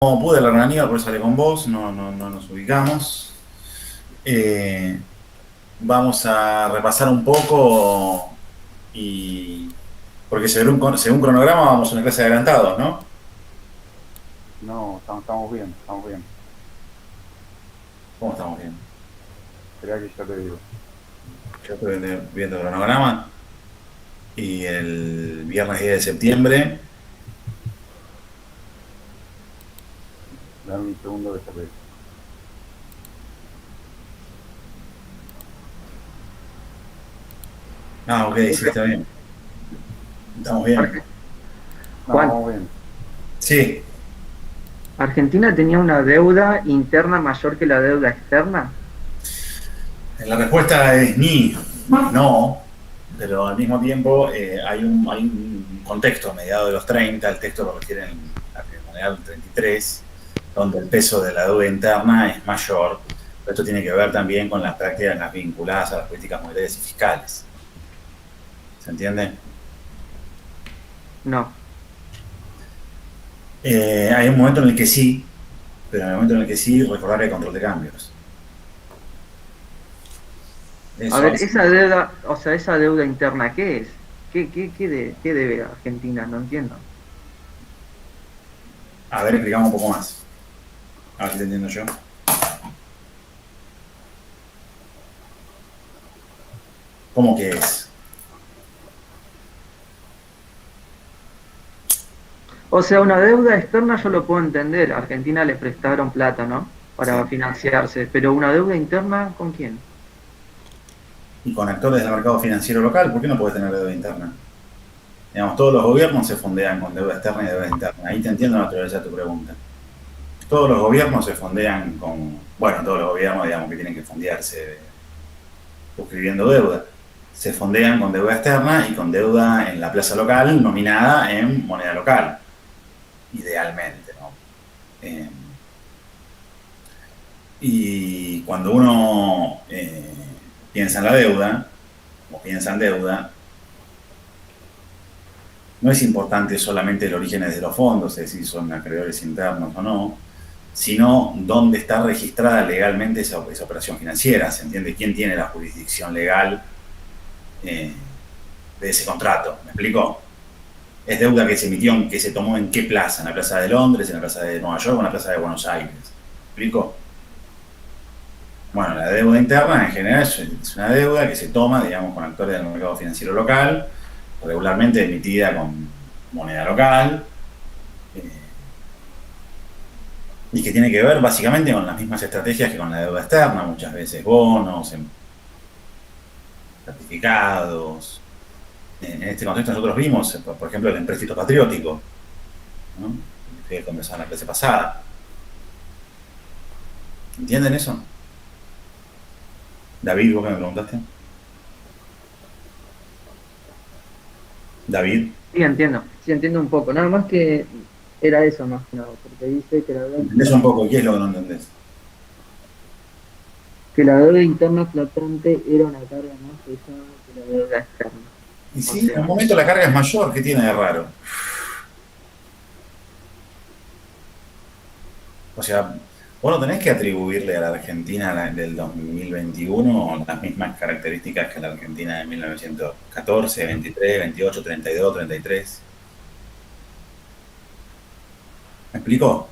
No pude hablar con Aníbal, por eso hablé con vos, no nos ubicamos. Eh, Vamos a repasar un poco y. Porque según cronograma vamos a una clase de adelantados, ¿no? No, estamos bien, estamos bien. ¿Cómo estamos bien? Esperá que ya te digo. Yo estoy viendo el cronograma y el viernes 10 de septiembre. Dame un segundo que ya te digo. Ah, ok, sí, está bien. Estamos bien. Arge- No, Juan, vamos bien. Sí, ¿Argentina tenía una deuda interna mayor que la deuda externa? la respuesta es ni, no, pero al mismo tiempo hay un contexto a mediados de los 30, el texto lo refiere en la moneda del 33, donde el peso de la deuda interna es mayor. Pero esto tiene que ver también con las prácticas vinculadas a las políticas monetarias y fiscales. ¿Se entiende? No. Hay un momento en el que sí, pero en el momento en el que sí, recordar que hay control de cambios. A Eso ver, hace. esa deuda, o sea, esa deuda interna, ¿qué es? ¿Qué debe Argentina? No entiendo. A ver, explicamos un poco más. A ver si te entiendo yo. ¿Cómo que es? O sea, una deuda externa yo lo puedo entender. A Argentina le prestaron plata, ¿no? Para Sí. financiarse. Pero una deuda interna, ¿con quién? Y con actores del mercado financiero local, ¿por qué no puedes tener deuda interna? Digamos, todos los gobiernos se fondean con deuda externa y deuda interna. Ahí te entiendo la naturaleza de tu pregunta. Todos los gobiernos se fondean con, bueno, todos los gobiernos, digamos, que tienen que fondearse suscribiendo deuda. Se fondean con deuda externa y con deuda en la plaza local nominada en moneda local, idealmente, ¿no? Eh, y cuando uno piensa en la deuda, o piensa en deuda, no es importante solamente el origen de los fondos, es decir, son acreedores internos o no, sino dónde está registrada legalmente esa operación financiera. ¿Se entiende? ¿Quién tiene la jurisdicción legal eh, de ese contrato? ¿Me explico? Es deuda que se emitió, que se tomó en qué plaza, en la plaza de Londres, en la plaza de Nueva York o en la plaza de Buenos Aires. ¿Me explico? Bueno, la deuda interna en general es una deuda que se toma, digamos, con actores del mercado financiero local, regularmente emitida con moneda local, eh, y que tiene que ver básicamente con las mismas estrategias que con la deuda externa, muchas veces bonos, certificados. En este contexto nosotros vimos, por ejemplo, el empréstito patriótico, ¿no? Que conversaba en la clase pasada. ¿Entienden eso? David, vos que me preguntaste. David, Sí entiendo un poco. Nada más que era eso más que nada, porque dice ¿entendés un poco qué es lo que no entendés? que la deuda interna flotante era una carga más pesada que la deuda externa. Y O sí, en un sea, momento la carga es mayor, ¿qué tiene de raro? O sea, vos no tenés que atribuirle a la Argentina del 2021 las mismas características que a la Argentina de 1914, 23, 28, 32, 33. ¿Me explico?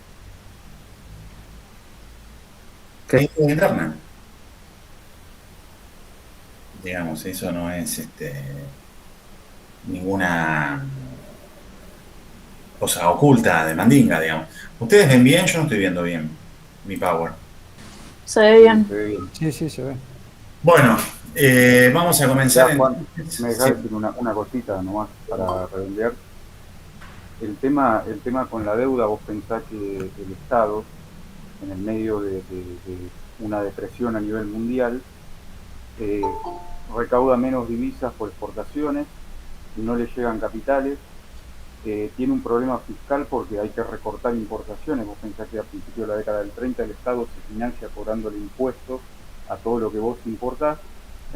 que Es deuda interna. Digamos, eso no es ninguna cosa oculta de mandinga, digamos. Ustedes ven bien, yo no estoy viendo bien mi power. Se ve Sí, bien. se ve bien. Sí, sí, se ve. Bueno, vamos a comenzar Ya, Juan, me entonces. dejás Sí. decir una cosita nomás para redondear. El tema con la deuda, vos pensás que el Estado, en el medio de una depresión a nivel mundial, eh, recauda menos divisas por exportaciones y no le llegan capitales. Tiene un problema fiscal porque hay que recortar importaciones. Vos pensás que a principios de la década del 30 el Estado se financia cobrándole impuestos a todo lo que vos importás.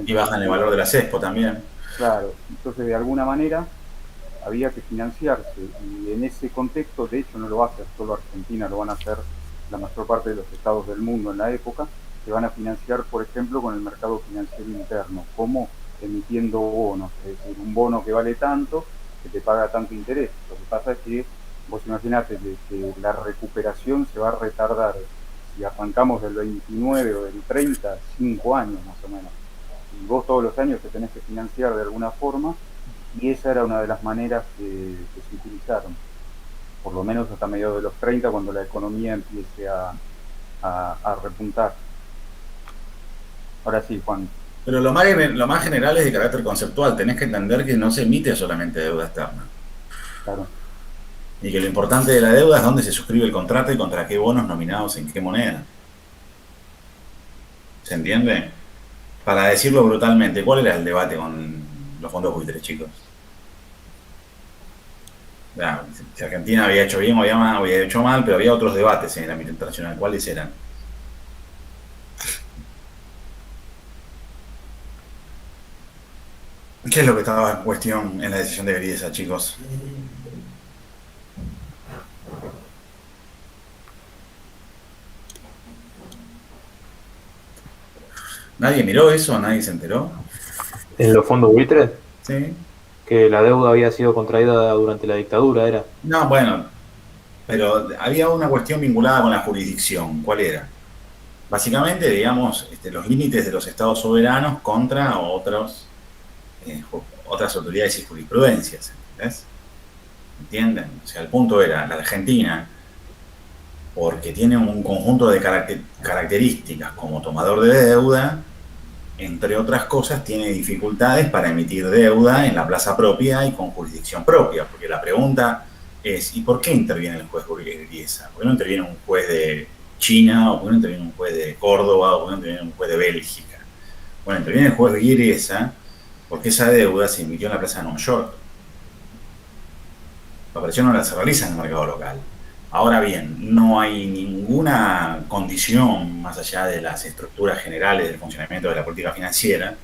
Y Entonces, bajan el valor de la CESPO también. claro, entonces de alguna manera había que financiarse, y en ese contexto, de hecho no lo hace solo Argentina, lo van a hacer la mayor parte de los estados del mundo en la época, se van a financiar, por ejemplo, con el mercado financiero interno, como emitiendo bonos, es decir, un bono que vale tanto, que te paga tanto interés. Lo que pasa es que vos imaginate que la recuperación se va a retardar, si arrancamos del 29 o del 30, 5 años más o menos. Y vos todos los años te tenés que financiar de alguna forma, y esa era una de las maneras que se utilizaron, por lo menos hasta mediados de los 30, cuando la economía empiece a repuntar. Ahora sí, Juan. Pero lo más general es de carácter conceptual. Tenés que entender que no se emite solamente deuda externa. Claro. Y que lo importante de la deuda es dónde se suscribe el contrato y contra qué bonos nominados en qué moneda. ¿Se entiende? Para decirlo brutalmente, ¿cuál era el debate con los fondos buitres, chicos? Ya, si Argentina había hecho bien o había hecho mal, pero había otros debates en el ámbito internacional. ¿Cuáles eran? ¿Qué es lo que estaba en cuestión en la decisión de Griesa, chicos? ¿Nadie miró eso? ¿Nadie se enteró? En los fondos buitres, Sí. que la deuda había sido contraída durante la dictadura, era. No, bueno, pero había una cuestión vinculada con la jurisdicción. ¿Cuál era? Básicamente, digamos, los límites de los estados soberanos contra otras autoridades y jurisprudencias. ¿Entendés? ¿Entienden? O sea, el punto era, la Argentina, porque tiene un conjunto de características como tomador de deuda, entre otras cosas, tiene dificultades para emitir deuda en la plaza propia y con jurisdicción propia, porque la pregunta es, ¿y por qué interviene el juez Griesa? ¿Por qué no interviene un juez de China, o por qué no interviene un juez de Córdoba, o por qué no interviene un juez de Bélgica? Bueno, interviene el juez Griesa porque esa deuda se emitió en la plaza de Nueva York. La operación no se realiza en el mercado local. Ahora bien, no hay ninguna condición, más allá de las estructuras generales del funcionamiento de la política financiera,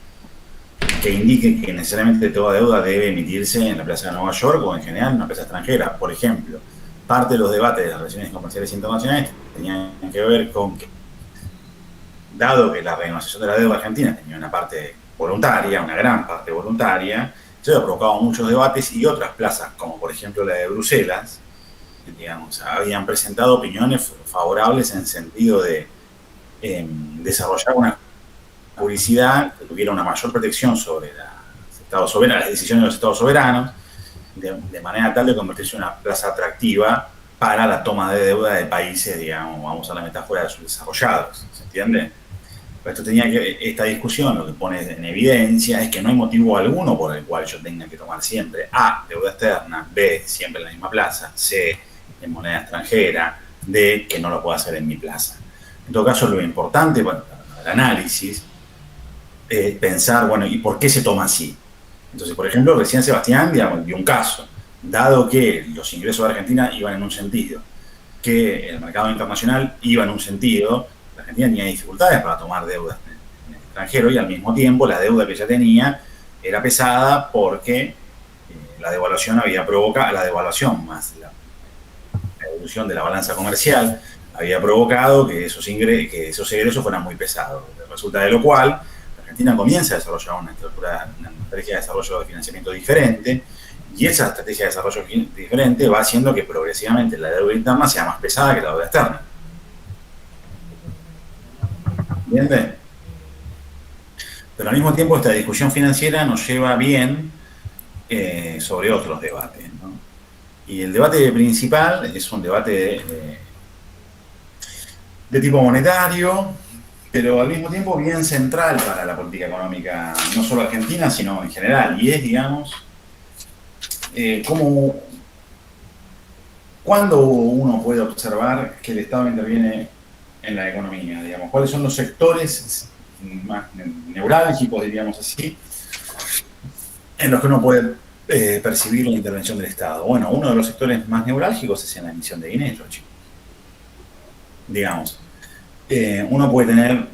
que indique que necesariamente toda deuda debe emitirse en la plaza de Nueva York o en general en una plaza extranjera. Por ejemplo, parte de los debates de las relaciones comerciales internacionales tenían que ver con que, dado que la renegociación de la deuda argentina tenía una parte voluntaria, una gran parte voluntaria, eso ha provocado muchos debates, y otras plazas, como por ejemplo la de Bruselas, digamos, habían presentado opiniones favorables en sentido de desarrollar una publicidad que tuviera una mayor protección sobre las decisiones de los estados soberanos, de manera tal de convertirse en una plaza atractiva para la toma de deuda de países, digamos, vamos a la metáfora de subdesarrollados, ¿se entiende? Pero esta discusión lo que pone en evidencia es que no hay motivo alguno por el cual yo tenga que tomar siempre A, deuda externa, B, siempre en la misma plaza, C, en moneda extranjera, D, que no lo pueda hacer en mi plaza. En todo caso, lo importante para el análisis es pensar, bueno, ¿y por qué se toma así? Entonces, por ejemplo, recién Sebastián dio un caso. Dado que los ingresos de Argentina iban en un sentido, que el mercado internacional iba en un sentido, la Argentina tenía dificultades para tomar deuda en el extranjero, y al mismo tiempo la deuda que ya tenía era pesada porque la devaluación había provocado, la devaluación más la evolución de la balanza comercial había provocado que esos egresos fueran muy pesados. Resulta de lo cual, la Argentina comienza a desarrollar una estrategia de desarrollo de financiamiento diferente, y esa estrategia de desarrollo diferente va haciendo que progresivamente la deuda interna sea más pesada que la deuda externa. ¿Entiendes? Pero al mismo tiempo esta discusión financiera nos lleva bien sobre otros debates, ¿no? Y el debate principal es un debate de tipo monetario, pero al mismo tiempo bien central para la política económica, no solo argentina, sino en general, y es, digamos, ¿cuándo uno puede observar que el Estado interviene en la economía? Digamos, ¿cuáles son los sectores más neurálgicos, diríamos así, en los que uno puede percibir la intervención del Estado? Bueno, uno de los sectores más neurálgicos es en la emisión de dinero, chicos. Digamos, uno puede tener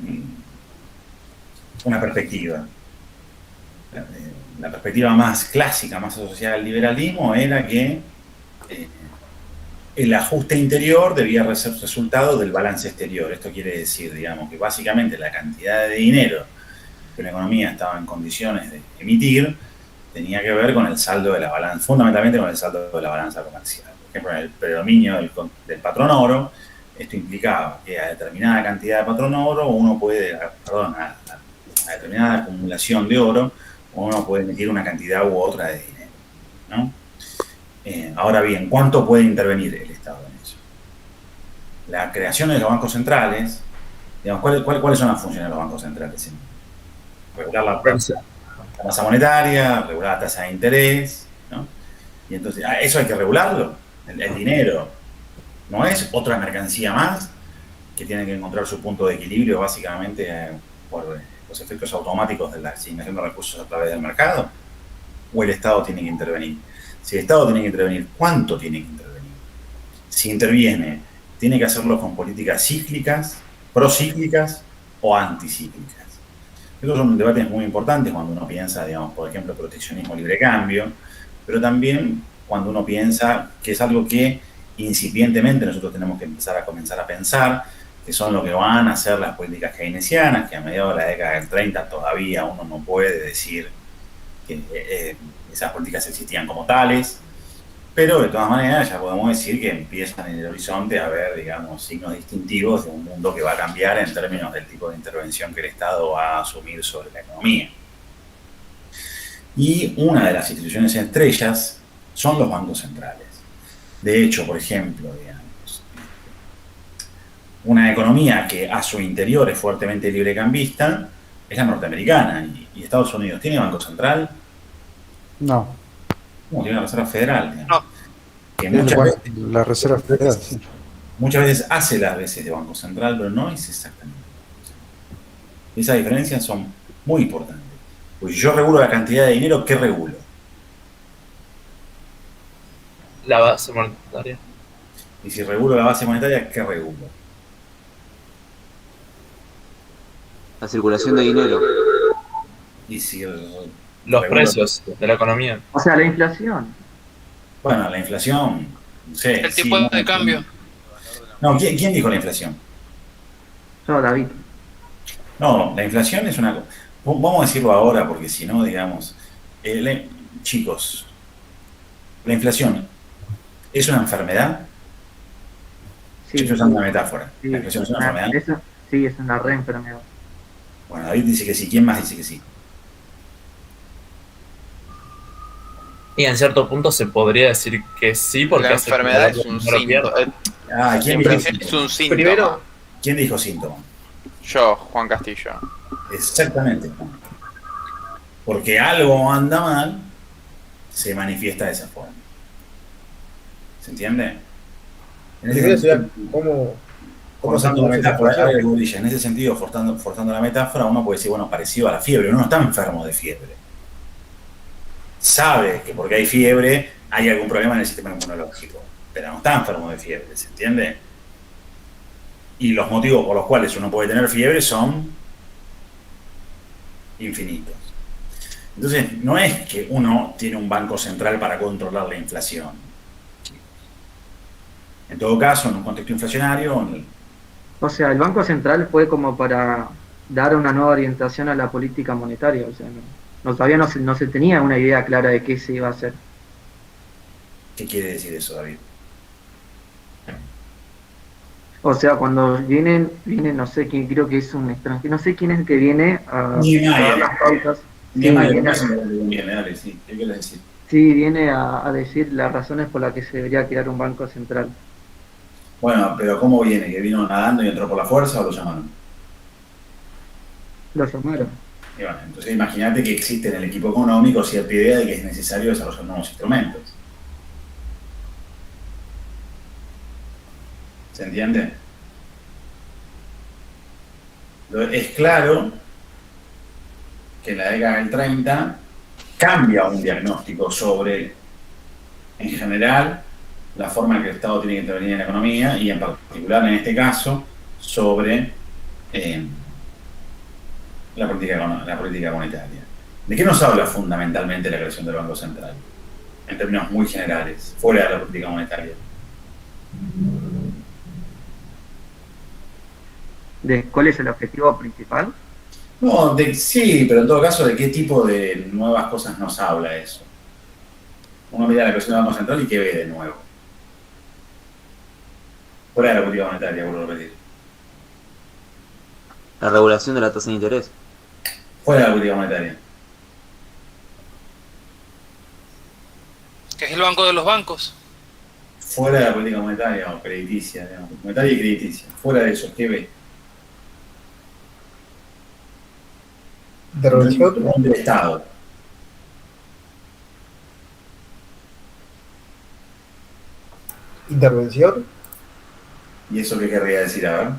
una perspectiva. la perspectiva más clásica, más asociada al liberalismo, era que el ajuste interior debía ser resultado del balance exterior. Esto quiere decir, digamos, que básicamente la cantidad de dinero que una economía estaba en condiciones de emitir tenía que ver con el saldo de la balanza, fundamentalmente con el saldo de la balanza comercial. Por ejemplo, en el predominio del patrón oro, esto implicaba que a determinada cantidad de patrón oro uno puede, perdón, a determinada acumulación de oro, uno puede emitir una cantidad u otra de dinero, ¿no? Ahora bien, ¿cuánto puede intervenir el Estado en eso? La creación de los bancos centrales, digamos, ¿cuáles son las funciones de los bancos centrales? Regular la tasa monetaria, regular la tasa de interés, ¿no? Y entonces, eso hay que regularlo. El dinero no es otra mercancía más que tiene que encontrar su punto de equilibrio básicamente por los efectos automáticos de la asignación de recursos a través del mercado, o el Estado tiene que intervenir. Si el Estado tiene que intervenir, ¿cuánto tiene que intervenir? Si interviene, tiene que hacerlo con políticas cíclicas, procíclicas o anticíclicas. Estos son debates muy importantes cuando uno piensa, digamos, por ejemplo, proteccionismo, libre cambio, pero también cuando uno piensa que es algo que incipientemente nosotros tenemos que comenzar a pensar, que son lo que van a hacer las políticas keynesianas, que a mediados de la década del 30 todavía uno no puede decir que esas políticas existían como tales, pero de todas maneras ya podemos decir que empiezan en el horizonte a haber, digamos, signos distintivos de un mundo que va a cambiar en términos del tipo de intervención que el Estado va a asumir sobre la economía. Y una de las instituciones estrellas son los bancos centrales. De hecho, por ejemplo, digamos, una economía que a su interior es fuertemente librecambista es la norteamericana. ¿Y Estados Unidos tiene banco central? No. Como tiene la Reserva Federal, digamos. No. Que muchas veces, La Reserva Federal, sí. muchas veces hace las veces de Banco Central, pero no es exactamente. Esas diferencias son muy importantes. Pues si yo regulo la cantidad de dinero, ¿qué regulo? La base monetaria. Y si regulo la base monetaria, ¿qué regulo? La circulación de dinero. Y si Los regulo- precios de la economía. O sea, la inflación. Bueno, la inflación, no sé. El tipo sí, de cambio. No, ¿quién dijo la inflación? Yo, David. No, la inflación es una cosa. Vamos a decirlo ahora, porque si no, digamos, chicos, la inflación es una enfermedad. Sí, Yo estoy usando una metáfora. sí, La inflación es una enfermedad. sí, es una re enfermedad. Bueno, David dice que sí. ¿Quién más dice que sí? Y en cierto punto se podría decir que sí, porque La hace enfermedad que es un no lo pierda. síntoma. ¿Quién dijo Es síntoma? un síntoma. Primero- ¿Quién dijo síntoma? Yo, Juan Castillo. Exactamente. Porque algo anda mal, se manifiesta de esa forma. ¿Se entiende? En ese sentido, forzando la metáfora, en ese sentido, forzando la metáfora, uno puede decir, bueno, parecido a la fiebre. Uno no está enfermo de fiebre. Sabe que porque hay fiebre hay algún problema en el sistema inmunológico, pero no está enfermo de fiebre, ¿se entiende? Y los motivos por los cuales uno puede tener fiebre son infinitos. Entonces, no es que uno tiene un banco central para controlar la inflación. En todo caso, en un contexto inflacionario, O sea, el Banco Central fue como para dar una nueva orientación a la política monetaria. O sea, todavía no se tenía una idea clara de qué se iba a hacer. ¿qué quiere decir eso, David? O sea, cuando vienen, no sé quién, creo que es un extranjero, no sé quién es el que viene a dar las pautas. Sí, ¿qué quieres decir? Sí, viene a decir las razones por las que se debería crear un banco central. Bueno, pero ¿cómo viene? ¿Que vino nadando y entró por la fuerza o lo llamaron? Lo llamaron. Y bueno, entonces imagínate que existe en el equipo económico cierta idea de que es necesario desarrollar nuevos instrumentos. ¿Se entiende? Es claro que en la década del 30 cambia un diagnóstico sobre, en general, la forma en que el Estado tiene que intervenir en la economía y en particular, en este caso, sobre la política monetaria. ¿De qué nos habla fundamentalmente la creación del Banco Central? En términos muy generales, fuera de la política monetaria. ¿De cuál es el objetivo principal? No, sí, pero en todo caso, ¿de qué tipo de nuevas cosas nos habla eso? Uno mira la creación del Banco Central y ¿qué ve de nuevo? Fuera de la política monetaria, vuelvo a repetir. La regulación de la tasa de interés. Fuera de la política monetaria. Que es el banco de los bancos. Fuera de la política monetaria o crediticia, digamos. Monetaria y crediticia. Fuera de eso, ¿qué ve? Intervención. Del Estado. Intervención. ¿Y eso qué querría decir? A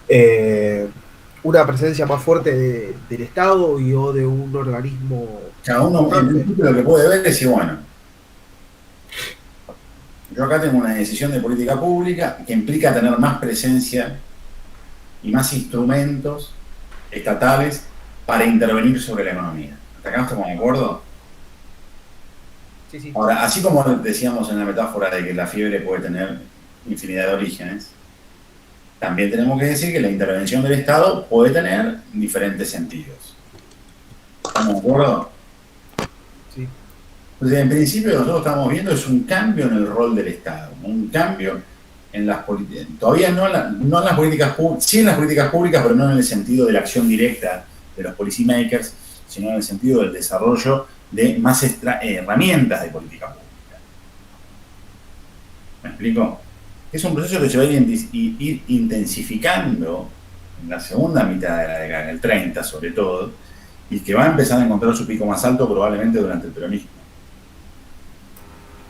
ver. Una presencia más fuerte del Estado y o de un organismo. Cada uno en principio lo que puede ver es decir, bueno, yo acá tengo una decisión de política pública que implica tener más presencia y más instrumentos estatales para intervenir sobre la economía. ¿Hasta acá estamos de acuerdo? Sí, sí. Ahora, así como decíamos en la metáfora de que la fiebre puede tener infinidad de orígenes, también tenemos que decir que la intervención del Estado puede tener diferentes sentidos. ¿Estamos de acuerdo? Sí. Entonces, en principio, lo que nosotros estamos viendo es un cambio en el rol del Estado, un cambio en las políticas, todavía no en las políticas públicas, sí en las políticas públicas, pero no en el sentido de la acción directa de los policymakers, sino en el sentido del desarrollo de más herramientas de política pública. ¿Me explico? Es un proceso que se va a ir intensificando en la segunda mitad de la década del 30, sobre todo, y que va a empezar a encontrar su pico más alto probablemente durante el peronismo.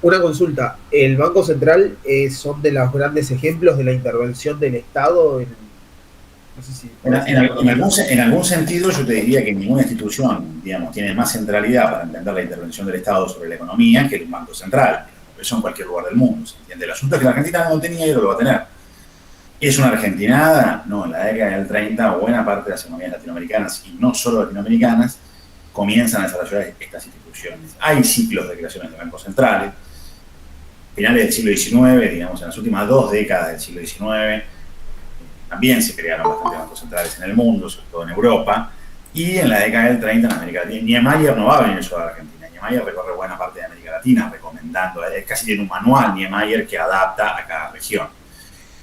Una consulta. ¿El Banco Central son de los grandes ejemplos de la intervención del Estado en, no sé si en algún sentido yo te diría que ninguna institución, digamos, tiene más centralidad para entender la intervención del Estado sobre la economía que el Banco Central? Eso en cualquier lugar del mundo, ¿se entiende? El asunto es que la Argentina no tenía y ahora lo va a tener. ¿Es una argentinada? No, en la década del 30 buena parte de las economías latinoamericanas, y no solo latinoamericanas, comienzan a desarrollar estas instituciones. Hay ciclos de creaciones de bancos centrales, finales del siglo XIX, digamos, en las últimas 2 décadas del siglo XIX, también se crearon bastantes bancos centrales en el mundo, sobre todo en Europa, y en la década del 30 en América Latina. Niemeyer no va a venir solo a la Argentina, Niemeyer recorre buena parte de América Latina recomendando, casi tiene un manual Niemeyer que adapta a cada región.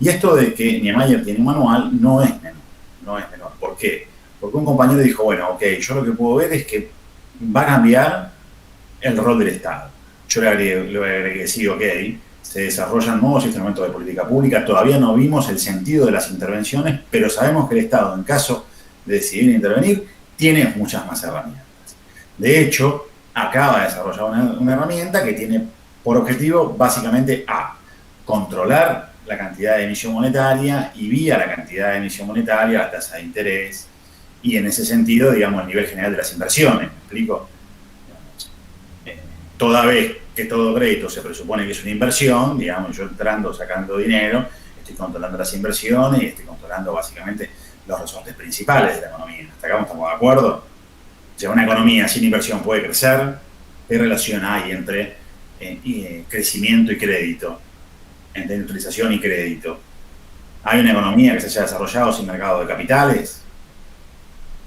Y esto de que Niemeyer tiene un manual no es menor. ¿Por qué? Porque un compañero dijo, bueno, ok, yo lo que puedo ver es que va a cambiar el rol del Estado. Yo le agregué sí, ok, se desarrollan nuevos instrumentos de política pública, todavía no vimos el sentido de las intervenciones, pero sabemos que el Estado, en caso de decidir intervenir, tiene muchas más herramientas. De hecho, acaba de desarrollar una herramienta que tiene por objetivo básicamente controlar la cantidad de emisión monetaria y vía la cantidad de emisión monetaria, la tasa de interés y en ese sentido, digamos, el nivel general de las inversiones. ¿Me explico? Toda vez que todo crédito se presupone que es una inversión, digamos, yo entrando, sacando dinero, estoy controlando las inversiones y estoy controlando básicamente los resortes principales de la economía. ¿Hasta acá estamos de acuerdo? Si una economía sin inversión puede crecer, ¿qué relación hay entre crecimiento y crédito? Entre industrialización y crédito. ¿Hay una economía que se haya desarrollado sin mercado de capitales?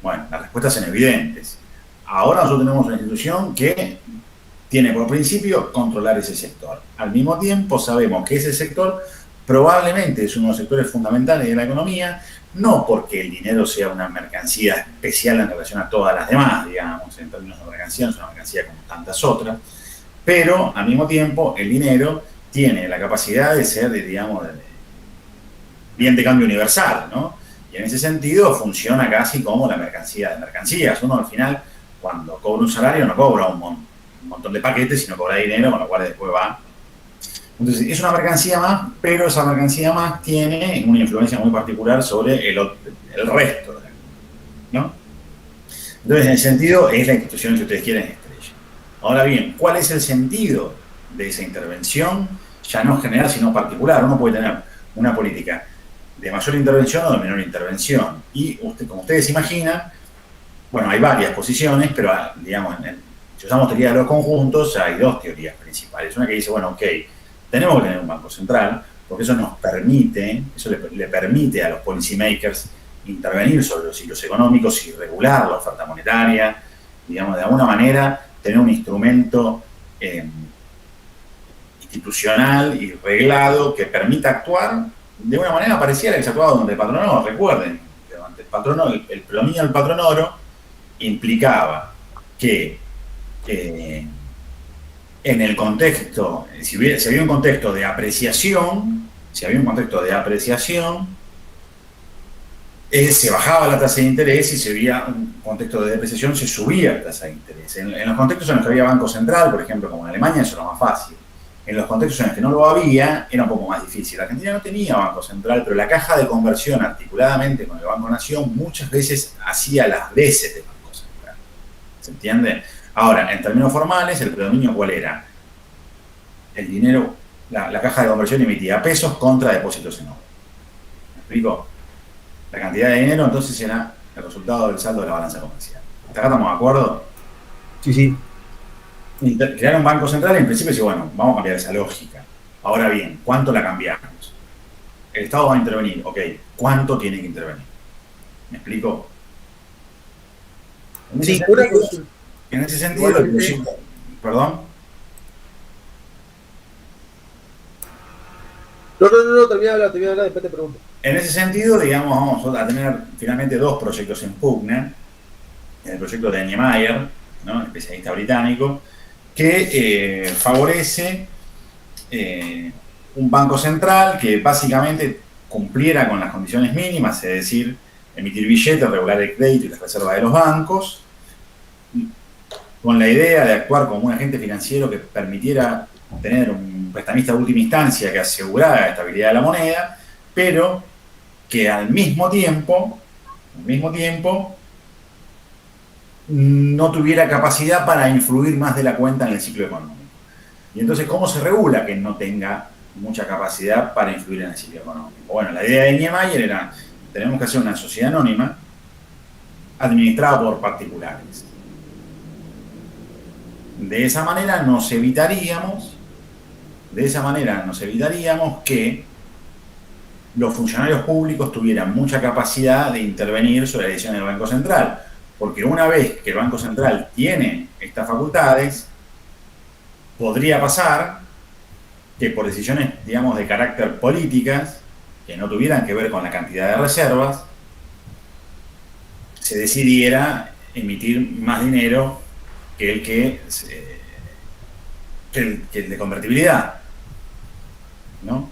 Bueno, las respuestas son evidentes. Ahora nosotros tenemos una institución que tiene por principio controlar ese sector. Al mismo tiempo sabemos que ese sector probablemente es uno de los sectores fundamentales de la economía, no porque el dinero sea una mercancía especial en relación a todas las demás, digamos, en términos de mercancía, no es una mercancía como tantas otras, pero al mismo tiempo el dinero tiene la capacidad de ser, digamos, bien de cambio universal, ¿no? Y en ese sentido funciona casi como la mercancía de mercancías. Uno al final, cuando cobra un salario, no cobra un montón de paquetes, sino cobra dinero, con lo cual después va. Entonces, es una mercancía más, pero esa mercancía más tiene una influencia muy particular sobre el resto, ¿no? Entonces, en ese sentido, es la institución, si ustedes quieren, estrella. Ahora bien, ¿cuál es el sentido de esa intervención? Ya no general, sino particular. Uno puede tener una política de mayor intervención o de menor intervención. Y como ustedes imaginan, bueno, hay varias posiciones, pero digamos, si usamos teoría de los conjuntos, hay dos teorías principales. Una que dice, bueno, ok, tenemos que tener un banco central, porque eso nos permite, eso le permite a los policymakers intervenir sobre los ciclos económicos y regular la oferta monetaria, digamos, de alguna manera tener un instrumento institucional y reglado que permita actuar de una manera parecida a la que se actuaba durante el patrón oro. Recuerden, durante el patrón oro, el predominio del patrón oro implicaba que en el contexto, si había un contexto de apreciación, se bajaba la tasa de interés, y si había un contexto de depreciación, se subía la tasa de interés. En los contextos en los que había Banco Central, por ejemplo, como en Alemania, eso era más fácil. En los contextos en los que no lo había, era un poco más difícil. Argentina no tenía Banco Central, pero la caja de conversión, articuladamente con el Banco Nación, muchas veces hacía las veces de Banco Central. ¿Se entiende? Ahora, en términos formales, el predominio, ¿cuál era? El dinero, la caja de conversión emitía pesos contra depósitos en oro. ¿Me explico? La cantidad de dinero entonces era el resultado del saldo de la balanza comercial. ¿Hasta acá estamos de acuerdo? Sí, sí. Crear un banco central, en principio, sí, bueno, vamos a cambiar esa lógica. Ahora bien, ¿cuánto la cambiamos? El Estado va a intervenir, ok, ¿cuánto tiene que intervenir? ¿Me explico? Sí, una cosa. En ese sentido, perdón. No, termina de hablar, después te pregunto. En ese sentido, digamos, vamos a tener finalmente dos proyectos en pugna. El proyecto de Niemeyer, ¿no?, especialista británico, que favorece un banco central que básicamente cumpliera con las condiciones mínimas, es decir, emitir billetes, regular el crédito y las reservas de los bancos, con la idea de actuar como un agente financiero que permitiera tener un prestamista de última instancia que asegurara la estabilidad de la moneda, pero que al mismo tiempo no tuviera capacidad para influir más de la cuenta en el ciclo económico. Y entonces, ¿cómo se regula que no tenga mucha capacidad para influir en el ciclo económico? Bueno, la idea de Niemeyer era, tenemos que hacer una sociedad anónima administrada por particulares. De esa manera nos evitaríamos que los funcionarios públicos tuvieran mucha capacidad de intervenir sobre la decisión del Banco Central. Porque una vez que el Banco Central tiene estas facultades, podría pasar que por decisiones, digamos, de carácter políticas, que no tuvieran que ver con la cantidad de reservas, se decidiera emitir más dinero que el de convertibilidad, ¿no?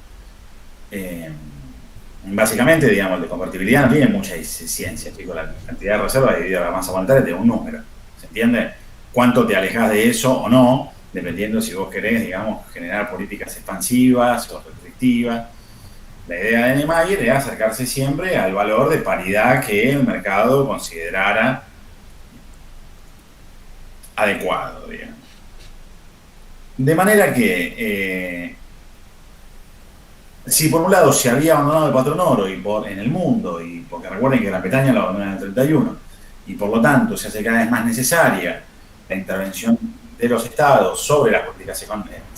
Básicamente, digamos, el de convertibilidad no tiene mucha ciencia, chicos. La cantidad de reservas dividida por la masa monetaria tiene un número, ¿se entiende? ¿Cuánto te alejas de eso o no? Dependiendo si vos querés, digamos, generar políticas expansivas o restrictivas. La idea de Niemeyer era acercarse siempre al valor de paridad que el mercado considerara adecuado, digamos. De manera que, si por un lado se había abandonado el patrón oro en el mundo, y porque recuerden que Gran Bretaña lo abandonó en el 31, y por lo tanto se hace cada vez más necesaria la intervención de los estados sobre las políticas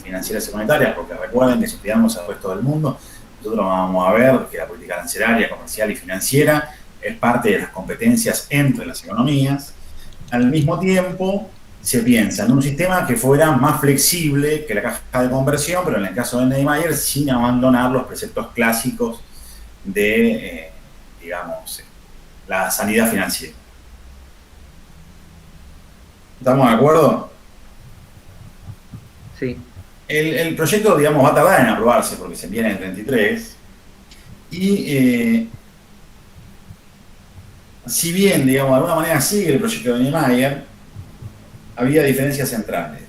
financieras y monetarias, porque recuerden que si estudiamos al resto del mundo, nosotros vamos a ver que la política arancelaria, comercial y financiera es parte de las competencias entre las economías. Al mismo tiempo, se piensa en un sistema que fuera más flexible que la caja de conversión, pero en el caso de Niemeyer, sin abandonar los preceptos clásicos de, digamos, la sanidad financiera. ¿Estamos de acuerdo? Sí. El proyecto, digamos, va a tardar en aprobarse porque se viene en el 33. Y si bien, digamos, de alguna manera sigue el proyecto de Niemeyer, había diferencias centrales.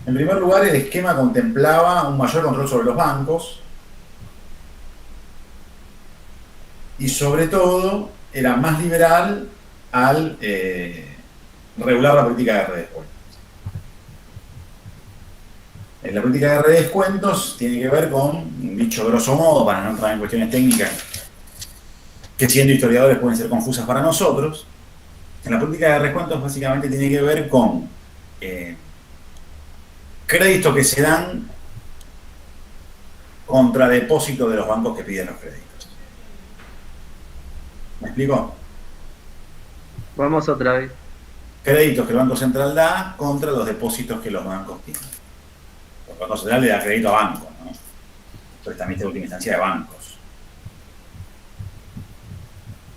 En primer lugar, el esquema contemplaba un mayor control sobre los bancos y, sobre todo, era más liberal al regular la política de redes públicas. La política de redescuentos tiene que ver con, dicho grosso modo, para no entrar en cuestiones técnicas que siendo historiadores pueden ser confusas para nosotros, la política de redescuentos básicamente tiene que ver con créditos que se dan contra depósitos de los bancos que piden los créditos. ¿Me explico? Vamos otra vez. Créditos que el Banco Central da contra los depósitos que los bancos tienen. El Banco Central le da crédito a bancos, ¿no? Prestamista de última instancia de bancos.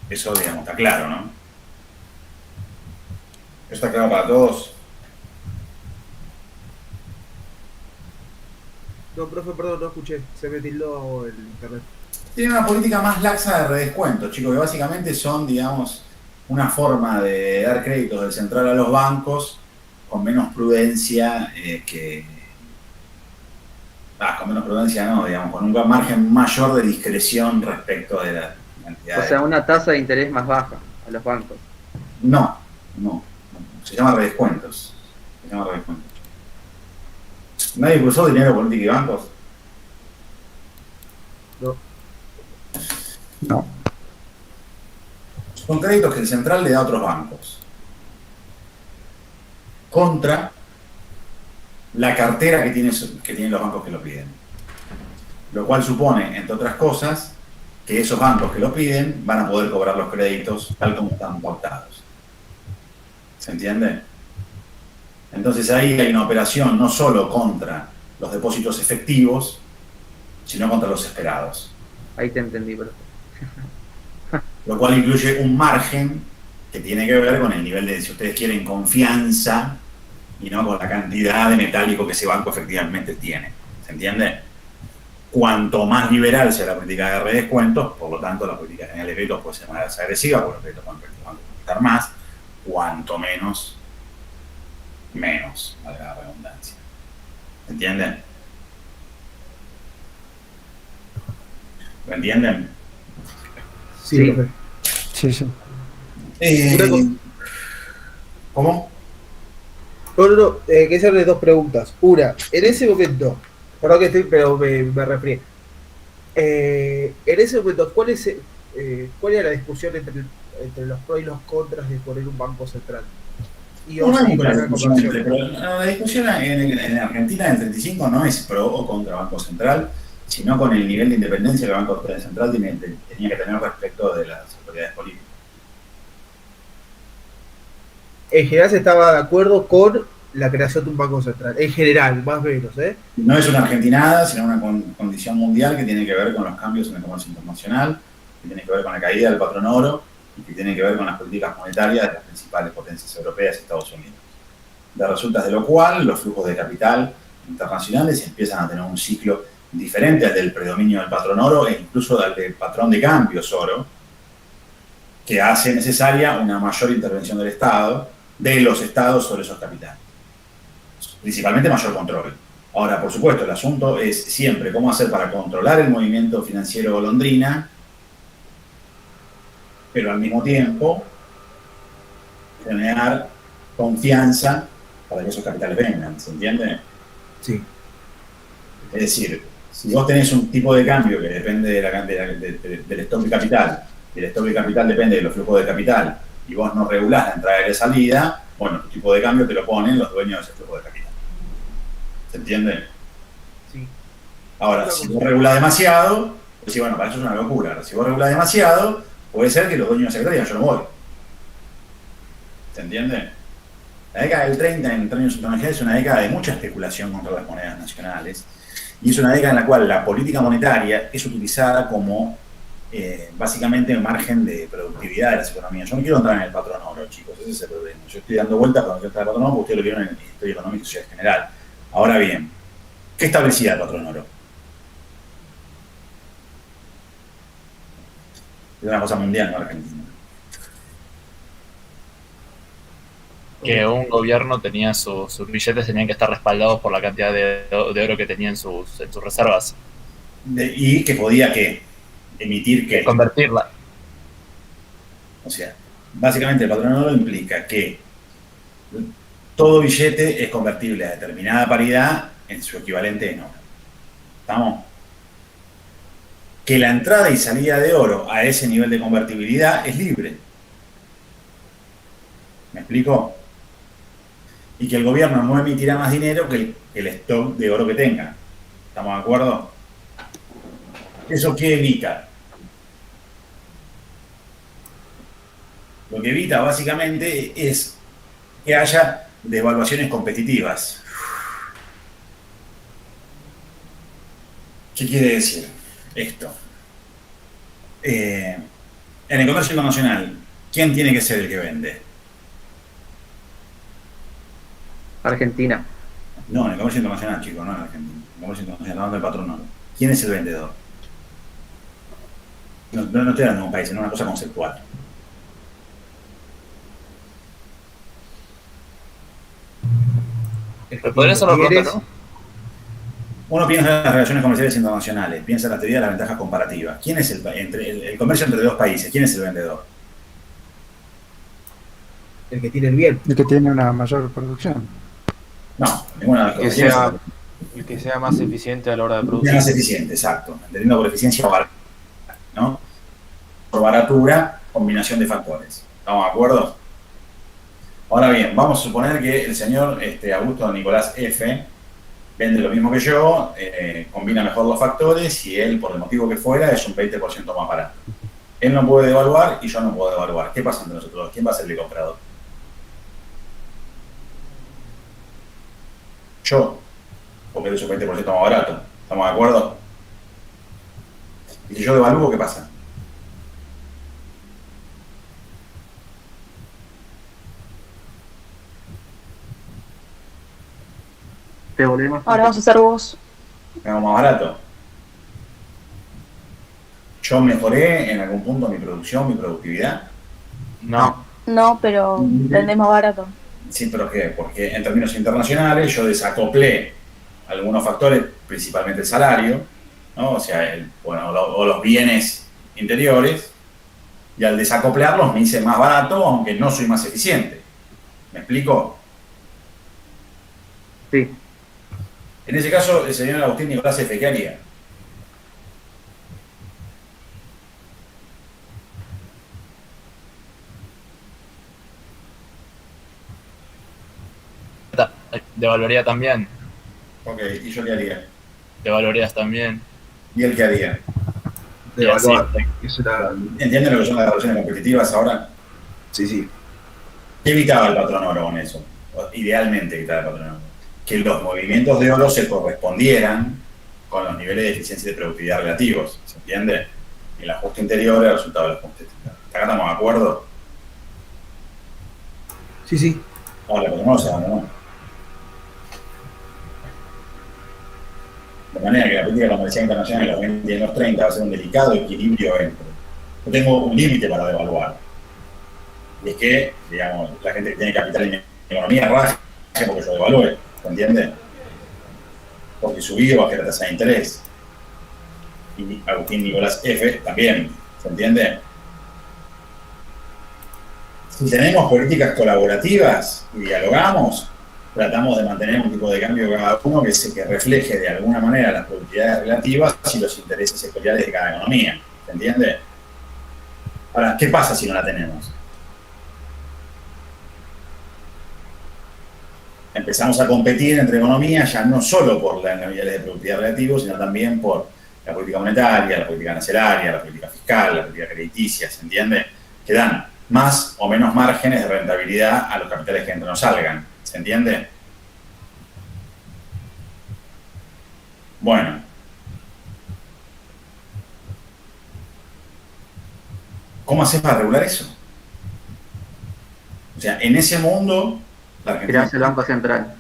Eso, digamos, está claro, ¿no? ¿Eso está claro para todos? No, profe, perdón, no escuché. Se me tildó el internet. Tiene una política más laxa de redescuento, chicos, que básicamente son, digamos, una forma de dar créditos del central a los bancos con menos prudencia con menos prudencia no, digamos, con un margen mayor de discreción respecto de la cantidad. O sea, una tasa de interés más baja a los bancos. No. Se llama redescuentos. ¿Nadie cruzó dinero, política y bancos? No. Son créditos que el central le da a otros bancos contra la cartera que tienen los bancos que lo piden. Lo cual supone, entre otras cosas, que esos bancos que lo piden van a poder cobrar los créditos tal como están pautados. ¿Se entiende? Entonces ahí hay una operación no solo contra los depósitos efectivos, sino contra los esperados. Ahí te entendí, profe. Lo cual incluye un margen que tiene que ver con el nivel de, si ustedes quieren, confianza y no con la cantidad de metálico que ese banco efectivamente tiene. ¿Se entiende? Cuanto más liberal sea la política de redescuentos, por lo tanto la política general de créditos puede ser más agresiva, porque los créditos van a costar más, cuanto menos, valga la redundancia. ¿Se entiende? ¿Lo entienden? Sí, profe. Sí. ¿Cómo? No. Que hacerle dos preguntas. Una, en ese momento, perdón que estoy, pero me refrié. En ese momento, ¿cuál era la discusión entre los pros y los contras de poner un banco central? Y No hay con una esa discusión conversión. la discusión en Argentina del 35 no es pro o contra Banco Central, sino con el nivel de independencia que el Banco Central tenía que tener respecto de las autoridades políticas. En general se estaba de acuerdo con la creación de un banco central. En general, más o menos, ¿eh? No es una argentinada, sino una condición mundial que tiene que ver con los cambios en el comercio internacional, que tiene que ver con la caída del patrón oro y que tiene que ver con las políticas monetarias de las principales potencias europeas y Estados Unidos. De resultas de lo cual, los flujos de capital internacionales empiezan a tener un ciclo diferente al del predominio del patrón oro e incluso al del patrón de cambios oro, que hace necesaria una mayor intervención del Estado, de los estados sobre esos capitales. Principalmente mayor control. Ahora, por supuesto, el asunto es siempre cómo hacer para controlar el movimiento financiero golondrina, pero al mismo tiempo generar confianza para que esos capitales vengan, ¿se entiende? Sí. Es decir, si vos tenés un tipo de cambio que depende del stock de capital, y el stock de capital depende de los flujos de capital, y vos no regulás la entrada y la salida, bueno, tu tipo de cambio te lo ponen los dueños de ese flujo de capital. ¿Se entiende? Sí. Ahora, si vos regulás demasiado, pues sí, bueno, para eso es una locura. Ahora, si vos regulás demasiado, puede ser que los dueños de esa digan, yo no voy. ¿Se entiende? La década del 30 en términos internacionales es una década de mucha especulación contra las monedas nacionales y es una década en la cual la política monetaria es utilizada como básicamente el margen de productividad de las economías. Yo no quiero entrar en el patrón oro, chicos, ese es el problema. Yo estoy dando vueltas cuando quiero entrar en el patrón oro porque ustedes lo vieron en historia económica y social general. Ahora bien, ¿qué establecía el patrón oro? Es una cosa mundial, no argentina. Que un gobierno tenía sus billetes tenían que estar respaldados por la cantidad de oro que tenía en sus reservas. Y que podía, ¿qué? Emitir, ¿qué? Convertirla. O sea, básicamente el patrón oro implica que todo billete es convertible a determinada paridad en su equivalente en oro. ¿Estamos? Que la entrada y salida de oro a ese nivel de convertibilidad es libre. ¿Me explico? Y que el gobierno no emitirá más dinero que el stock de oro que tenga. ¿Estamos de acuerdo? ¿Eso qué evita? Lo que evita básicamente es que haya devaluaciones competitivas. ¿Qué quiere decir esto? En el comercio internacional, ¿quién tiene que ser el que vende? Argentina. No, en el comercio internacional, chicos, no en Argentina. En el comercio internacional, hablando del patronato. ¿Quién es el vendedor? No estoy hablando de un país, es una cosa conceptual. Podría ser la pregunta, ¿no? Uno piensa en las relaciones comerciales internacionales, piensa en la teoría de las ventajas comparativas. ¿Quién es el comercio entre dos países? ¿Quién es el vendedor? El que tiene el bien. El que tiene una mayor producción. No, ninguna de las dos. El que sea más eficiente a la hora de Sea producir. más eficiente, exacto. Entendiendo por eficiencia o baratura, ¿no? Por baratura, combinación de factores. ¿Estamos de acuerdo? Ahora bien, vamos a suponer que el señor Augusto Nicolás F. vende lo mismo que yo, combina mejor los factores y él, por el motivo que fuera, es un 20% más barato. Él no puede devaluar y yo no puedo devaluar. ¿Qué pasa entre nosotros dos? ¿Quién va a ser el comprador? Yo, porque él es un 20% más barato. ¿Estamos de acuerdo? Y si yo devalúo, ¿qué pasa? Te volvemos. Ahora vas a ser vos. ¿Me hago más barato? ¿Yo mejoré en algún punto mi producción, mi productividad? No. No, pero vendés más barato. Sí, pero ¿qué? Porque en términos internacionales yo desacoplé algunos factores, principalmente el salario, ¿no? O sea, o los bienes interiores, y al desacoplarlos me hice más barato, aunque no soy más eficiente. ¿Me explico? Sí. En ese caso, el señor Agustín Nicolás F. ¿Qué haría? Devaluaría también. Ok, ¿y yo qué haría? Devaluarías también. ¿Y él qué haría? Y así. ¿Entienden lo que son las relaciones competitivas ahora? Sí. ¿Qué evitaba el patrón oro con eso? Idealmente evitaba el patrón oro. Que los movimientos de oro se correspondieran con los niveles de eficiencia y de productividad relativos. ¿Se entiende? El ajuste interior es el resultado del ajuste exterior. ¿Acá estamos de acuerdo? Sí. Ahora, pero no se abandonó. De manera que la política comercial internacional en los 20 y en los 30 va a ser un delicado equilibrio entre. Yo tengo un límite para devaluar. Y es que, digamos, la gente que tiene capital en economía raja porque yo devalúe. ¿Se entiende? Porque subí o bajé la tasa de interés. Y Agustín Nicolás F. también. ¿Se entiende? Si tenemos políticas colaborativas y dialogamos, tratamos de mantener un tipo de cambio cada uno que refleje de alguna manera las productividades relativas y los intereses sectoriales de cada economía. ¿Se entiende? Ahora, ¿qué pasa si no la tenemos? Empezamos a competir entre economías ya no solo por los niveles de productividad relativos, sino también por la política monetaria, la política arancelaria, la política fiscal, la política crediticia, ¿se entiende? Que dan más o menos márgenes de rentabilidad a los capitales que entran o salgan. ¿Se entiende? Bueno. ¿Cómo haces para regular eso? O sea, en ese mundo, la Argentina... Creás el Banco Central.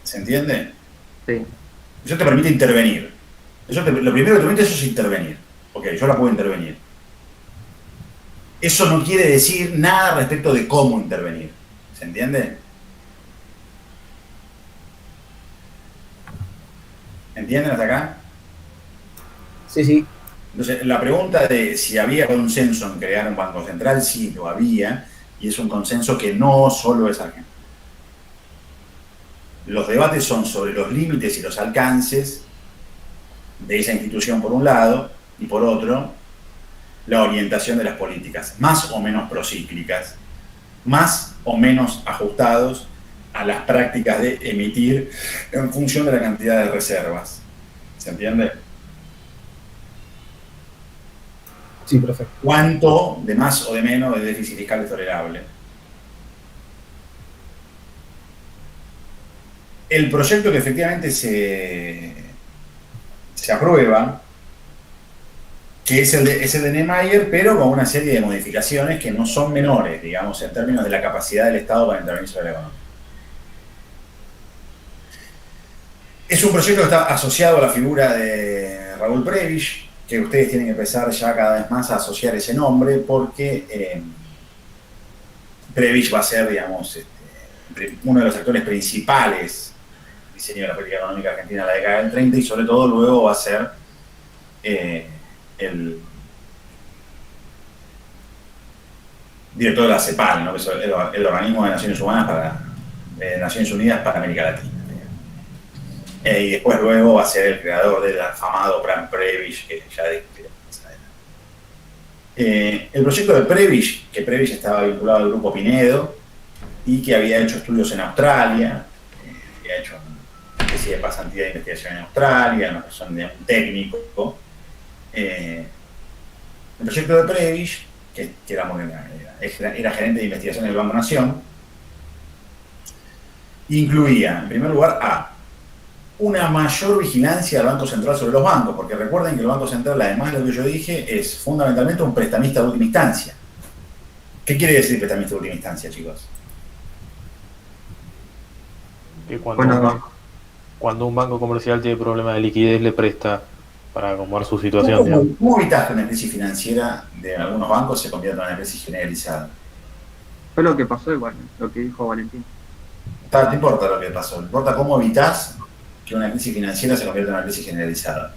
¿Se entiende? Sí. Eso te permite intervenir. Lo primero que te permite eso es intervenir. Ok, yo la puedo intervenir. Eso no quiere decir nada respecto de cómo intervenir. ¿Se entiende? ¿Entienden hasta acá? Sí. Entonces, la pregunta de si había consenso en crear un banco central, sí, lo había, y es un consenso que no solo es argentino. los debates son sobre los límites y los alcances de esa institución por un lado, y por otro, la orientación de las políticas, más o menos procíclicas, más o menos ajustados a las prácticas de emitir en función de la cantidad de reservas. ¿Se entiende? Sí, perfecto. ¿Cuánto de más o de menos de déficit fiscal es tolerable? El proyecto que efectivamente se aprueba, que es el de Niemeyer, pero con una serie de modificaciones que no son menores, digamos, en términos de la capacidad del Estado para intervenir sobre la economía. Es un proyecto que está asociado a la figura de Raúl Prebisch, que ustedes tienen que empezar ya cada vez más a asociar ese nombre, porque Prebisch va a ser, digamos, uno de los actores principales del diseño de la política económica argentina en la década del 30, y sobre todo luego va a ser el director de la CEPAL, ¿no? Que es el organismo de Naciones Unidas para América Latina. Y después luego va a ser el creador del afamado Plan Prebisch, que ya discutiremos más adelante. El proyecto de Prebisch, que Prebisch estaba vinculado al grupo Pinedo y que había hecho estudios en Australia, había hecho una especie de pasantía de investigación en Australia, una persona de un técnico. El proyecto de Prebisch, que era gerente de investigación del Banco Nación, incluía, en primer lugar, una mayor vigilancia del Banco Central sobre los bancos, porque recuerden que el Banco Central, además de lo que yo dije, es fundamentalmente un prestamista de última instancia. ¿Qué quiere decir prestamista de última instancia, chicos? Que cuando un banco comercial tiene problemas de liquidez, le presta para acomodar su situación. ¿Cómo evitas que una crisis financiera de algunos bancos se convierta en una crisis generalizada? Fue lo que pasó igual, lo que dijo Valentín. No importa lo que pasó, importa cómo evitas que una crisis financiera se convierta en una crisis generalizada.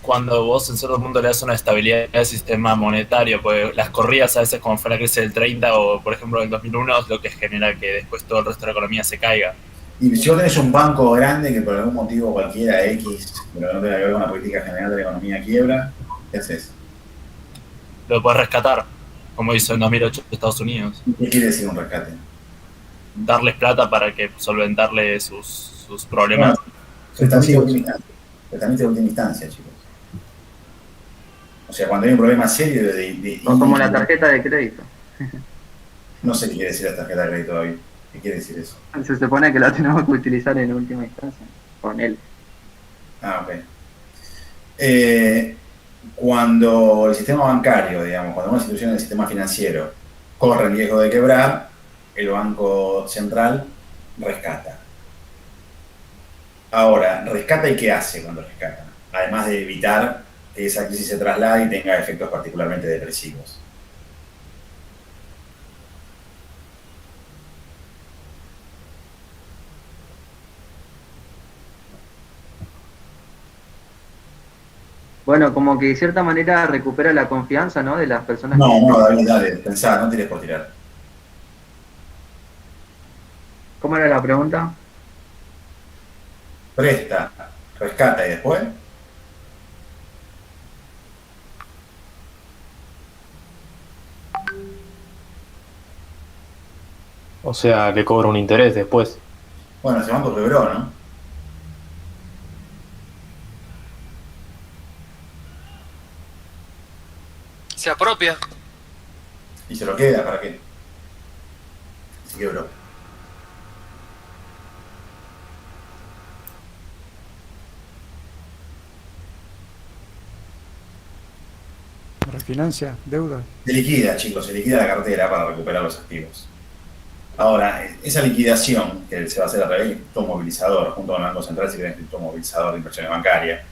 Cuando vos en cierto punto le das una estabilidad al sistema monetario, pues las corridas a veces, como fue la crisis del 30 o por ejemplo del 2001, es lo que genera que después todo el resto de la economía se caiga. Y si vos tenés un banco grande que por algún motivo cualquiera X, pero no tenga que ver con la política general de la economía, quiebra, ¿qué haces? Lo puedes rescatar, como hizo en 2008 Estados Unidos. ¿Qué quiere decir un rescate? Darles plata para que solventarle sus problemas. Prestamista de última instancia, chicos. O sea, cuando hay un problema serio O como la tarjeta de crédito. No sé qué quiere decir la tarjeta de crédito, David. ¿Qué quiere decir eso? Se supone que la tenemos que utilizar en última instancia, con él. Ok. Cuando el sistema bancario, digamos, cuando una institución del sistema financiero corre el riesgo de quebrar, el Banco Central rescata. Ahora, ¿rescata y qué hace cuando rescata? Además de evitar que esa crisis se traslade y tenga efectos particularmente depresivos. Bueno, como que de cierta manera recupera la confianza, ¿no? De las personas. No, David, dale, pensá, no tires por tirar. ¿Cómo era la pregunta? Presta, rescata y después. O sea, le cobra un interés después. Bueno, ese banco quebró, ¿no? Se apropia. ¿Y se lo queda? ¿Para qué? Se quebró. Refinancia, deuda. Se liquida, chicos, se liquida la cartera para recuperar los activos. Ahora, esa liquidación que se va a hacer a través del Instituto Movilizador, junto con el Banco Central, se crea el Instituto Movilizador de Inversiones Bancarias,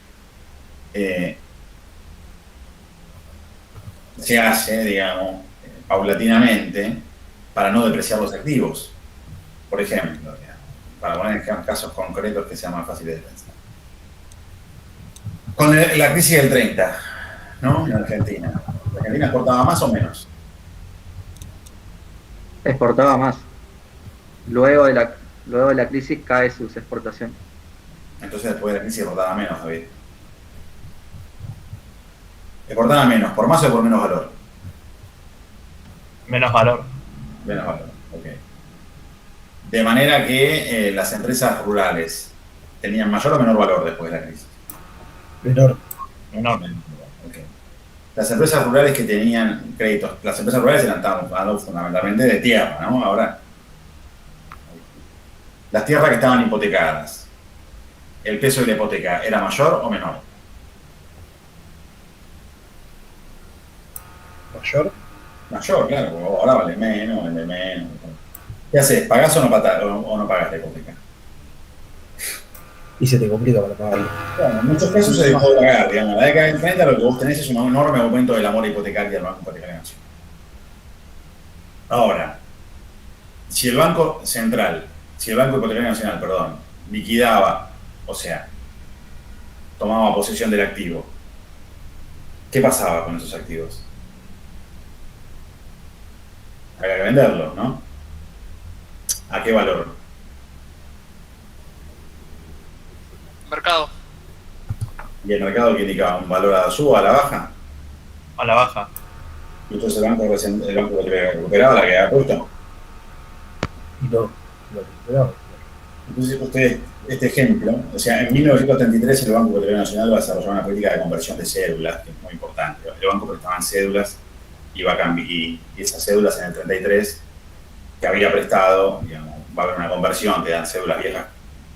se hace, digamos, paulatinamente para no depreciar los activos. Por ejemplo, para poner casos concretos que sean más fáciles de pensar. Con la crisis del 30, ¿no? En Argentina. ¿La Argentina exportaba más o menos? exportaba más. Luego de la crisis cae sus exportaciones. Entonces después de la crisis exportaba menos, David. Exportaba menos, ¿por más o por menos valor? Menos valor. Menos valor, ok. De manera que las empresas rurales tenían mayor o menor valor después de la crisis. Menor. Menor. Okay. Las empresas rurales que tenían créditos, las empresas rurales eran hablando fundamentalmente de tierra, ¿no? Ahora, las tierras que estaban hipotecadas, ¿el peso de la hipoteca era mayor o menor? ¿Mayor? Mayor, claro, porque ahora vale menos. ¿Qué haces? ¿Pagás o no pagás la hipoteca? Y se te complica para pagarlo. Bueno, en muchos casos se dejó de pagar, digamos. La década del 30 lo que vos tenés es un enorme aumento del amor hipotecario del Banco Hipotecario Nacional. Ahora, si el Banco Hipotecario Nacional, liquidaba, o sea, tomaba posesión del activo, ¿qué pasaba con esos activos? Había que venderlos, ¿no? ¿A qué valor? Mercado. ¿Y el mercado que indicaba? ¿Un valor a la suba, a la baja? A la baja. ¿Y entonces el banco recuperaba la que había puesto? Y no recuperaba. Entonces, ustedes, este ejemplo, o sea, en 1933 el Banco Hipotecario Nacional va a desarrollar una política de conversión de cédulas, que es muy importante. El banco prestaba cédulas y esas cédulas en el 33 que había prestado, digamos, va a haber una conversión, te dan cédulas viejas,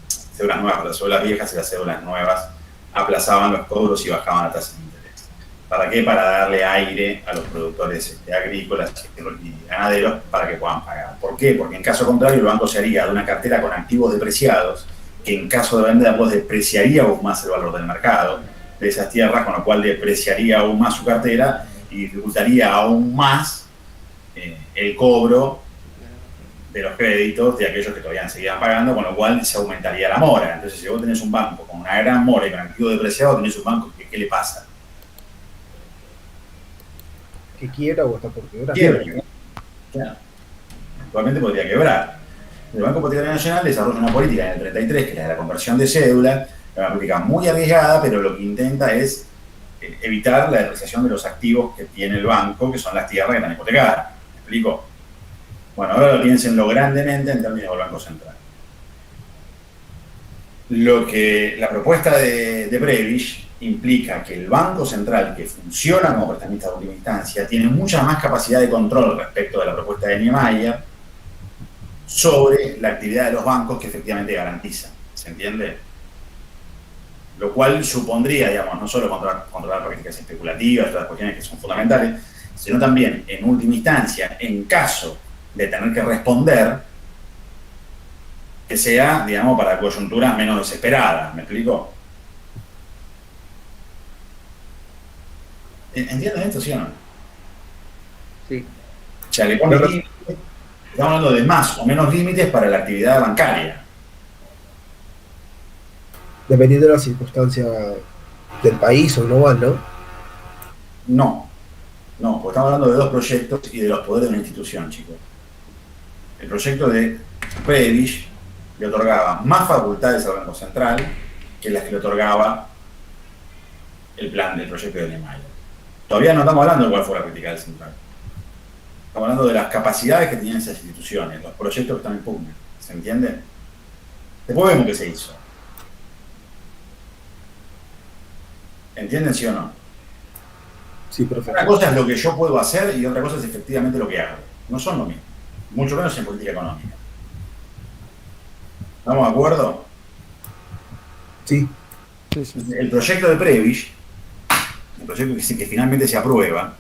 cédulas nuevas, las cédulas viejas y las cédulas nuevas aplazaban los cobros y bajaban la tasa de interés. ¿Para qué? Para darle aire a los productores agrícolas y ganaderos para que puedan pagar. ¿Por qué? Porque en caso contrario el banco se haría de una cartera con activos depreciados, que en caso de venderlos depreciaría aún más el valor del mercado de esas tierras, con lo cual depreciaría aún más su cartera y dificultaría aún más el cobro de los créditos de aquellos que todavía seguían pagando, con lo cual se aumentaría la mora. Entonces, si vos tenés un banco con una gran mora y con activo depreciado, tenés un banco que ¿qué le pasa? ¿Que quiebra o está por quebrar? Quiebra. Claro. Actualmente podría quebrar. El Banco Hipotecario Nacional desarrolla una política en el 33, que es la de la conversión de cédula, es una política muy arriesgada, pero lo que intenta es evitar la depreciación de los activos que tiene el banco, que son las tierras que están hipotecadas. ¿Me explico? Bueno, ahora lo piénsenlo grandemente en términos del Banco Central. La propuesta de Prebisch implica que el Banco Central, que funciona como prestamista de última instancia, tiene mucha más capacidad de control respecto de la propuesta de Niemeyer sobre la actividad de los bancos que efectivamente garantizan. ¿Se entiende? Lo cual supondría, digamos, no solo controlar prácticas especulativas, todas las cuestiones que son fundamentales, sino también, en última instancia, en caso de tener que responder, que sea, digamos, para coyunturas menos desesperadas. ¿Me explico? ¿Entienden esto, sí o no? Sí. O sea, le pone límites, estamos hablando de más o menos límites para la actividad bancaria. Dependiendo de la circunstancia del país o global, ¿no? No, porque estamos hablando de dos proyectos y de los poderes de una institución, chicos. El proyecto de Prebisch le otorgaba más facultades al Banco Central que las que le otorgaba el proyecto de Niemeyer. Todavía no estamos hablando de cuál fue la política del central. Estamos hablando de las capacidades que tenían esas instituciones, los proyectos que están en pugna. ¿Se entiende? Después vemos qué se hizo. ¿Entienden, sí o no? Sí, perfecto. Una cosa es lo que yo puedo hacer y otra cosa es efectivamente lo que hago. No son lo mismo. Mucho menos en política económica. ¿Estamos de acuerdo? Sí. El proyecto de Prebisch, el proyecto que finalmente se aprueba,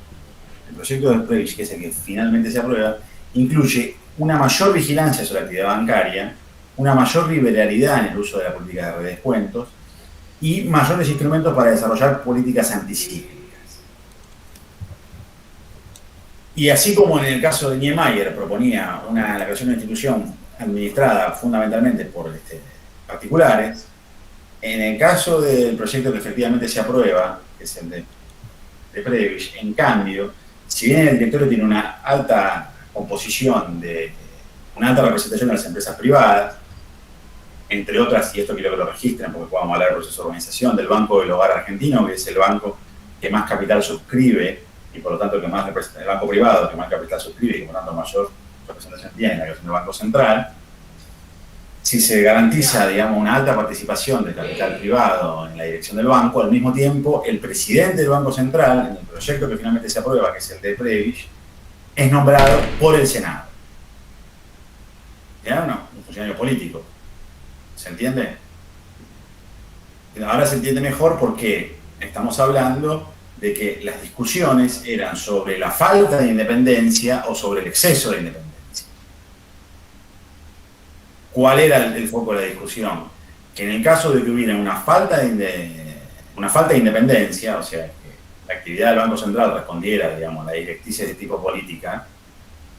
incluye una mayor vigilancia sobre la actividad bancaria, una mayor liberalidad en el uso de la política de redescuentos y mayores instrumentos para desarrollar políticas anticíclicas. Y así como en el caso de Niemeyer proponía la creación de una institución administrada fundamentalmente por particulares, en el caso del proyecto que efectivamente se aprueba, que es el de Prebisch, en cambio, si bien el directorio tiene una alta composición de una alta representación de las empresas privadas, entre otras, y esto quiero que lo registren porque podamos hablar del proceso de organización, del Banco del Hogar Argentino, que es el banco que más capital suscribe, y por lo tanto que más representa, el banco privado que más capital suscribe y que por lo tanto mayor representación tiene en la creación del Banco Central. Si se garantiza, digamos, una alta participación del capital privado en la dirección del banco, al mismo tiempo el presidente del Banco Central, en el proyecto que finalmente se aprueba, que es el de Prevish, es nombrado por el Senado. ¿Ya o no? Un funcionario político. ¿Se entiende? Ahora se entiende mejor porque estamos hablando de que las discusiones eran sobre la falta de independencia o sobre el exceso de independencia. ¿Cuál era el foco de la discusión? Que en el caso de que hubiera una falta de independencia, o sea, que la actividad del Banco Central respondiera, digamos, a la directrices de tipo política,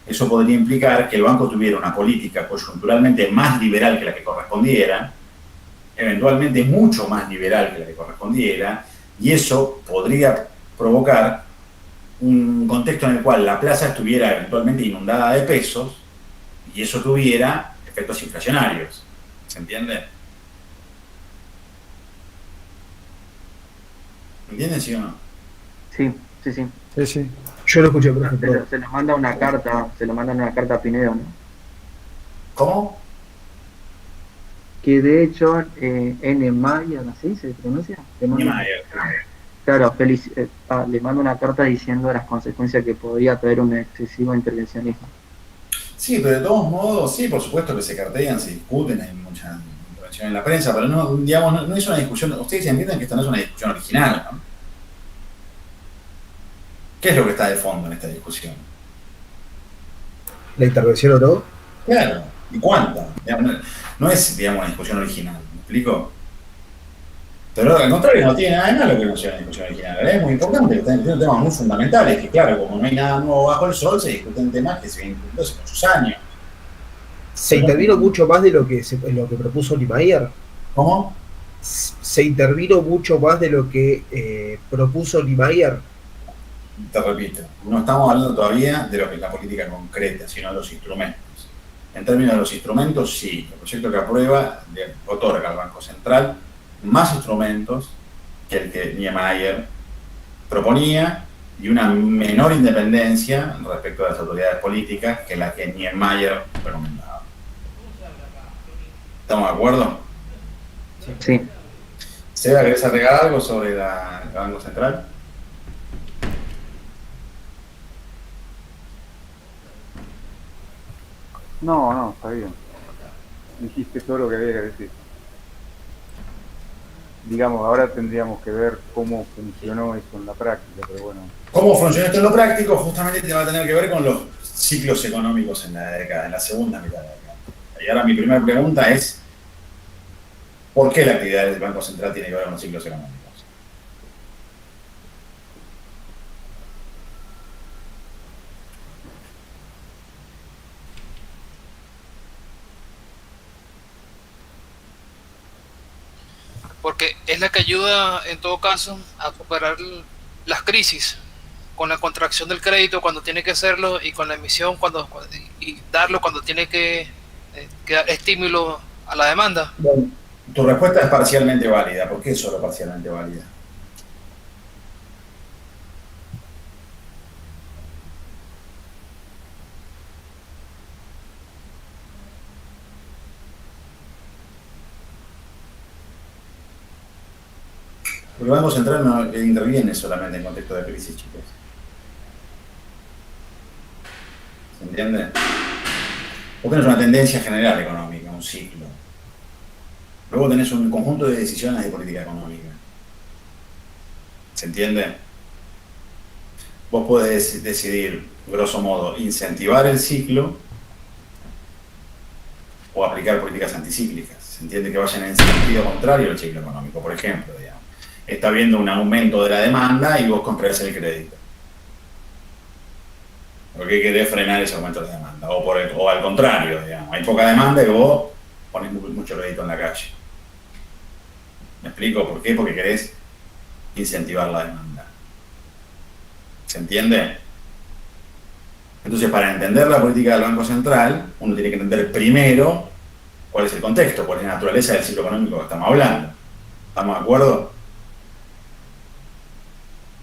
eso podría implicar que el banco tuviera una política coyunturalmente más liberal que la que correspondiera, eventualmente mucho más liberal que la que correspondiera, y eso podría provocar un contexto en el cual la plaza estuviera eventualmente inundada de pesos y eso tuviera efectos inflacionarios. ¿Se entiende? ¿Entienden, sí o no? Sí, sí, sí. Sí, sí. Yo lo escuché, profe. Se le manda una carta, a Pinedo, ¿no? ¿Cómo? Que de hecho, N. Mayer, ¿así se pronuncia? Claro, le manda una carta diciendo las consecuencias que podría traer un excesivo intervencionismo. Sí, pero de todos modos, sí, por supuesto que se cartean, se discuten, hay mucha intervención en la prensa, pero no, digamos, no es una discusión, ustedes entienden que esta no es una discusión original, ¿no? ¿Qué es lo que está de fondo en esta discusión? ¿La intervención o no? Claro, ¿y cuánta? Digamos, no es, digamos, una discusión original, ¿me explico? Pero al contrario, no tiene nada de malo que no sea una discusión original. Es muy importante, que están discutiendo temas muy fundamentales, que claro, como no hay nada nuevo bajo el sol, se discuten temas que se vienen discutiendo hace muchos años. ¿Se intervino mucho más de lo que propuso Niemeyer? ¿Cómo? ¿Se intervino mucho más de lo que propuso Niemeyer? Te repito, no estamos hablando todavía de lo que es la política concreta, sino de los instrumentos. En términos de los instrumentos, sí, el proyecto que aprueba le otorga al Banco Central más instrumentos que el que Niemeyer proponía y una menor independencia respecto a las autoridades políticas que la que Niemeyer recomendaba. ¿Estamos de acuerdo? Sí. Seba, ¿querés agregar algo sobre el Banco Central? No, está bien. Dijiste todo lo que había que decir. Digamos, ahora tendríamos que ver cómo funcionó eso en la práctica, pero bueno. ¿Cómo funciona esto en lo práctico? Justamente te va a tener que ver con los ciclos económicos en la década, en la segunda mitad de la década. Y ahora mi primera pregunta es, ¿por qué la actividad del Banco Central tiene que ver con los ciclos económicos? Porque es la que ayuda, en todo caso, a superar las crisis, con la contracción del crédito cuando tiene que hacerlo y con la emisión y darlo cuando tiene que dar estímulo a la demanda. Bueno, tu respuesta es parcialmente válida. ¿Por qué es solo parcialmente válida? El Banco Central no interviene solamente en contexto de crisis, chicos. ¿Se entiende? Vos tenés una tendencia general económica, un ciclo. Luego tenés un conjunto de decisiones de política económica. ¿Se entiende? Vos podés decidir, grosso modo, incentivar el ciclo o aplicar políticas anticíclicas. Se entiende que vayan en sentido contrario al ciclo económico, por ejemplo, digamos. Está habiendo un aumento de la demanda y vos comprás el crédito. Porque querés frenar ese aumento de la demanda. O al contrario, digamos. Hay poca demanda y vos ponés mucho crédito en la calle. ¿Me explico por qué? Porque querés incentivar la demanda. ¿Se entiende? Entonces, para entender la política del Banco Central, uno tiene que entender primero cuál es el contexto, cuál es la naturaleza del ciclo económico que estamos hablando. ¿Estamos de acuerdo?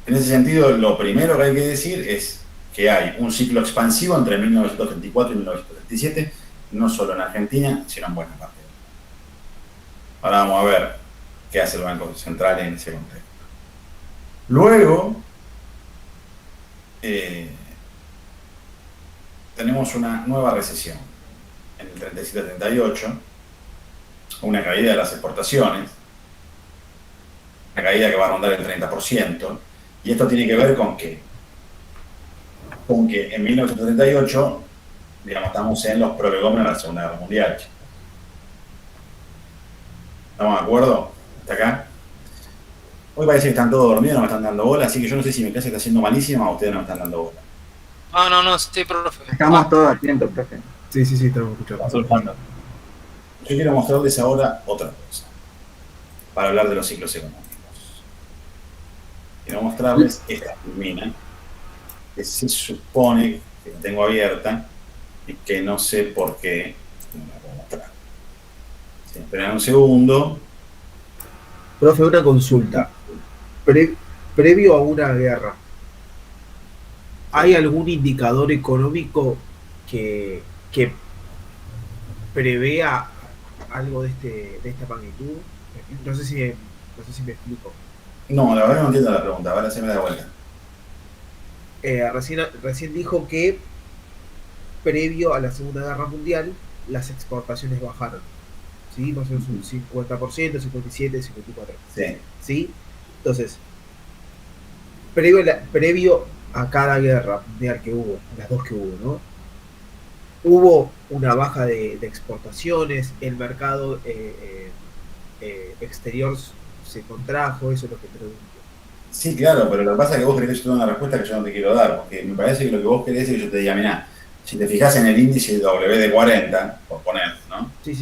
En ese sentido, lo primero que hay que decir es que hay un ciclo expansivo entre 1934 y 1937, no solo en Argentina, sino en buena parte. Ahora vamos a ver qué hace el Banco Central en ese contexto. Luego, tenemos una nueva recesión en el 37-38, una caída de las exportaciones, una caída que va a rondar el 30%, y esto tiene que ver con que en 1938, digamos, estamos en los prolegómenos de la Segunda Guerra Mundial. ¿Estamos de acuerdo? ¿Hasta acá? Hoy parece que están todos dormidos, no me están dando bola, así que yo no sé si mi clase está siendo malísima o ustedes no me están dando bola. No, sí, profe. Estamos todos atentos, profe. Sí, estamos escuchando. Yo quiero mostrarles ahora otra cosa, para hablar de los ciclos económicos. Quiero mostrarles esta mina, que se supone que la tengo abierta y que no sé por qué no la puedo mostrar. Si esperan un segundo. Profe, una consulta. Previo a una guerra, ¿hay algún indicador económico que prevea algo de esta magnitud? No sé si me explico. No, la verdad no entiendo la pregunta, ahora se me da vuelta. Recién dijo que previo a la Segunda Guerra Mundial las exportaciones bajaron. ¿Sí? Más o menos un 50%, 57, 54. Sí. ¿Sí? Entonces, previo a cada guerra mundial que hubo, las dos que hubo, ¿no? Hubo una baja de exportaciones, el mercado exterior se contrajo, eso es lo que pregunto. Sí, claro, pero lo que pasa es que vos querés que yo te dé una respuesta que yo no te quiero dar, porque me parece que lo que vos querés es que yo te diga, mirá, si te fijas en el índice WD40, por poner, ¿no? Sí.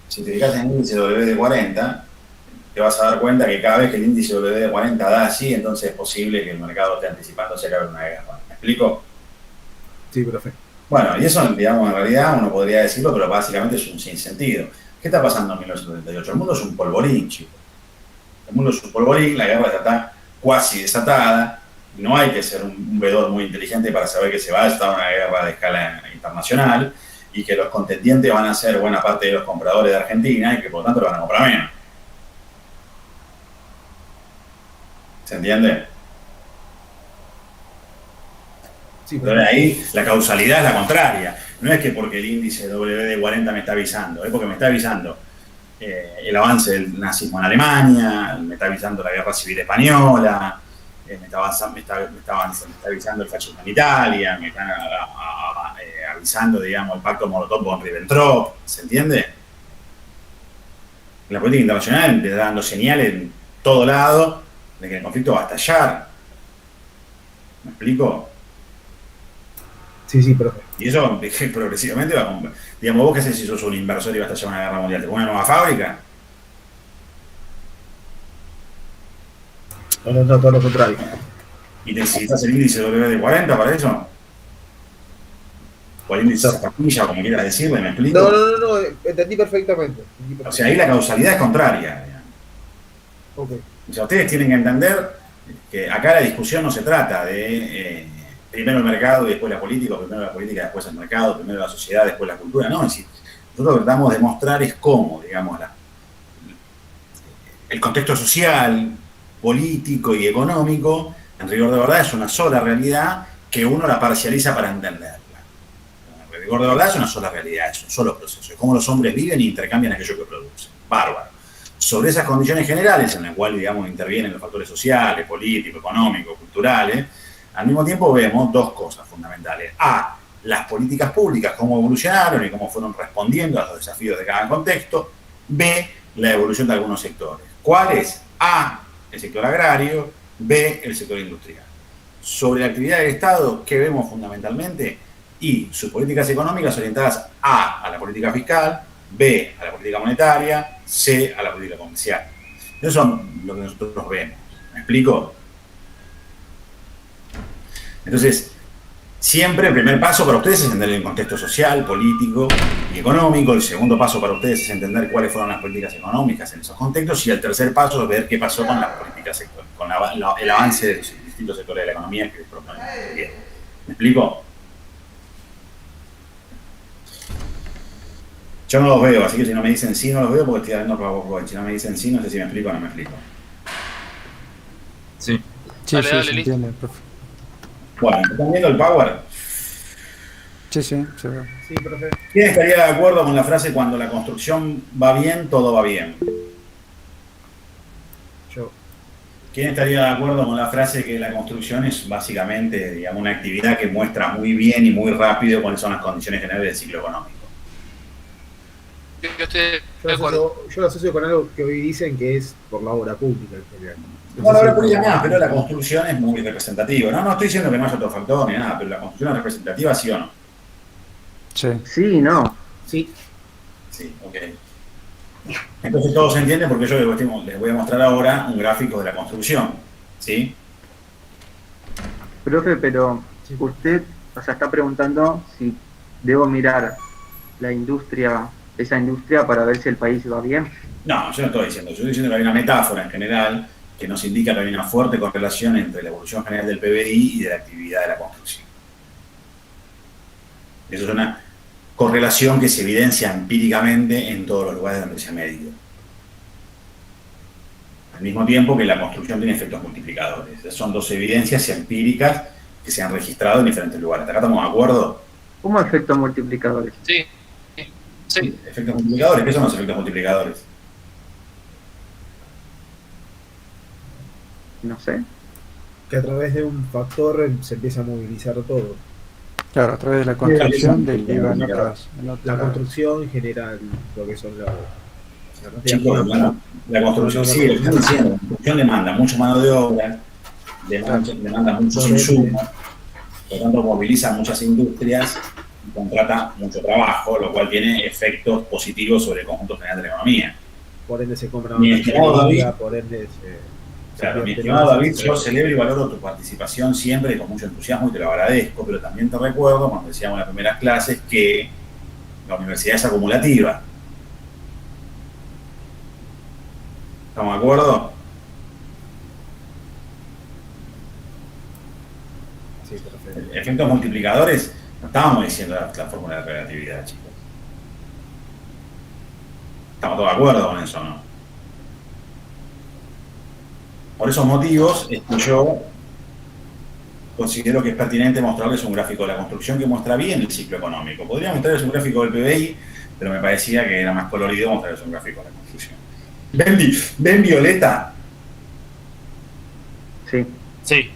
Si te fijas en el índice WD40, te vas a dar cuenta que cada vez que el índice WD40 da así, entonces es posible que el mercado esté anticipándose a que habrá una guerra. ¿Me explico? Sí, profe. Bueno, y eso, digamos, en realidad uno podría decirlo, pero básicamente es un sinsentido. ¿Qué está pasando en 1978? El mundo es un polvorín, chicos. El mundo es un polvorín, la guerra ya está cuasi desatada, no hay que ser un veedor muy inteligente para saber que se va a estar una guerra de escala internacional y que los contendientes van a ser buena parte de los compradores de Argentina y que por lo tanto lo van a comprar menos. ¿Se entiende? Sí, pero ahí la causalidad es la contraria. No es que porque el índice WD40 me está avisando, es porque me está avisando el avance del nazismo en Alemania, me está avisando la guerra civil española, me está avisando el fascismo en Italia, me están avisando, digamos, el pacto Molotov con Ribbentrop, ¿se entiende? La política internacional te está dando señales en todo lado de que el conflicto va a estallar. ¿Me explico? Sí, profe. Y eso progresivamente va a... Digamos, vos qué haces si sos un inversor y vas a estallar una guerra mundial, ¿te pones una nueva fábrica? No, todo lo contrario. ¿Y necesitas el índice WD40 para eso? O el índice de zapatilla, como quieras decirle, ¿me explico? No, entendí perfectamente. O sea, ahí la causalidad es contraria. Okay. O sea, ustedes tienen que entender que acá la discusión no se trata de primero el mercado y después la política, o primero la política, después el mercado, primero la sociedad, después la cultura. No, es decir, nosotros lo que tratamos de mostrar es cómo, digamos, el contexto social, político y económico, en rigor de verdad, es una sola realidad que uno la parcializa para entenderla. En rigor de verdad es una sola realidad, es un solo proceso. Es cómo los hombres viven e intercambian aquello que producen. Bárbaro. Sobre esas condiciones generales, en las cuales, digamos, intervienen los factores sociales, políticos, económicos, culturales, al mismo tiempo vemos dos cosas fundamentales. A, las políticas públicas, cómo evolucionaron y cómo fueron respondiendo a los desafíos de cada contexto. B, la evolución de algunos sectores. ¿Cuáles? A, el sector agrario. B, el sector industrial. Sobre la actividad del Estado, ¿qué vemos fundamentalmente? Y sus políticas económicas orientadas a la política fiscal, B, a la política monetaria, C, a la política comercial. Eso son lo que nosotros vemos. ¿Me explico? Entonces, Siempre el primer paso para ustedes es entender el contexto social, político y económico. El segundo paso para ustedes es entender cuáles fueron las políticas económicas en esos contextos. Y el tercer paso es ver qué pasó con las políticas sectoriales, con el avance de los distintos sectores de la economía que les proponen. ¿Me explico? Yo no los veo, así que si no me dicen sí, no los veo porque estoy hablando para vos. Si no me dicen sí, no sé si me explico o no me explico. Sí. Sí, Dale, sí, dale, se listo. entiende, profe. Bueno, ¿están viendo el power? Sí, sí, se ve. Sí, profe. ¿Quién estaría de acuerdo con la frase cuando la construcción va bien, todo va bien? Yo. ¿Quién estaría de acuerdo con la frase que la construcción es básicamente, digamos, una actividad que muestra muy bien y muy rápido cuáles son las condiciones generales del ciclo económico? Yo estoy de acuerdo. Yo lo asocio con algo que hoy dicen que es por la obra pública en general. No, la obra pública más, pero la construcción es muy representativa. No estoy diciendo que no haya otro factor ni nada, pero la construcción es representativa, ¿sí o no? Sí. Sí, no. Sí. Sí, ok. Entonces todos se entienden porque yo les voy a mostrar ahora un gráfico de la construcción, ¿sí? Profe, pero usted, o sea, está preguntando si debo mirar la industria, esa industria para ver si el país va bien. No, yo no estoy diciendo, yo estoy diciendo que hay una metáfora en general que nos indica que hay una fuerte correlación entre la evolución general del PBI y de la actividad de la construcción. Eso es una correlación que se evidencia empíricamente en todos los lugares donde se ha medido. Al mismo tiempo que la construcción tiene efectos multiplicadores. Esas son dos evidencias empíricas que se han registrado en diferentes lugares. ¿Acá estamos de acuerdo? ¿Cómo efectos multiplicadores? Sí. Sí. Efectos multiplicadores, ¿qué son los efectos multiplicadores? No sé. Que a través de un factor se empieza a movilizar todo. Claro, a través de la construcción deriva en otras. La construcción genera lo que son los... Chicos, la construcción, sí, lo que están diciendo, la construcción demanda mucha mano de obra, demanda muchos insumos, por lo tanto moviliza muchas industrias y contrata mucho trabajo, lo cual tiene efectos positivos sobre el conjunto general de la economía. Por ende se compra Mi estimado David, por ende claro, mi estimado David, yo celebro y valoro tu participación siempre con mucho entusiasmo y te lo agradezco, pero también te recuerdo, cuando decíamos en las primeras clases, que la universidad es acumulativa. ¿Estamos de acuerdo? Sí, perfecto. Efectos multiplicadores, no estábamos diciendo la fórmula de relatividad, chicos. Estamos todos de acuerdo con eso, ¿no? Por esos motivos es que yo considero que es pertinente mostrarles un gráfico de la construcción que muestra bien el ciclo económico. Podría mostrarles un gráfico del PBI, pero me parecía que era más colorido mostrarles un gráfico de la construcción. ¿Ven violeta? Sí. Sí.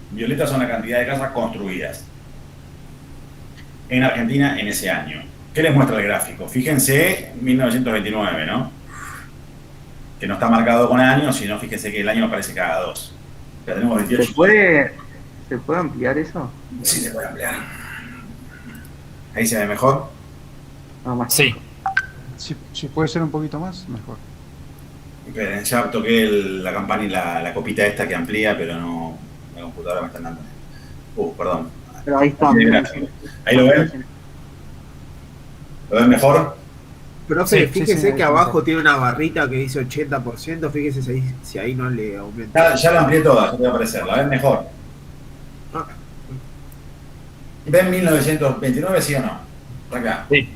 Violeta son la cantidad de casas construidas en Argentina en ese año. ¿Qué les muestra el gráfico? Fíjense 1929, ¿no? Que no está marcado con años, sino fíjense que el año aparece cada dos. Ya tenemos 28. ¿Se puede ampliar eso? Sí, se puede ampliar. ¿Ahí se ve mejor? No, más. Sí. Si puede ser un poquito más, mejor. Esperen, ya toqué la campanita, la copita esta que amplía, pero no, la computadora me está dando. Perdón. Pero ahí está. ¿Ahí lo ven? ¿Lo ven mejor? Profe, Sí, fíjese sí, que ahí abajo está. tiene una barrita que dice 80%, fíjese si ahí no le aumenta. Ya la amplié toda, ya te va a aparecer. ¿La ven mejor? Ah, ¿Ven 1929, sí o no? Acá. Sí.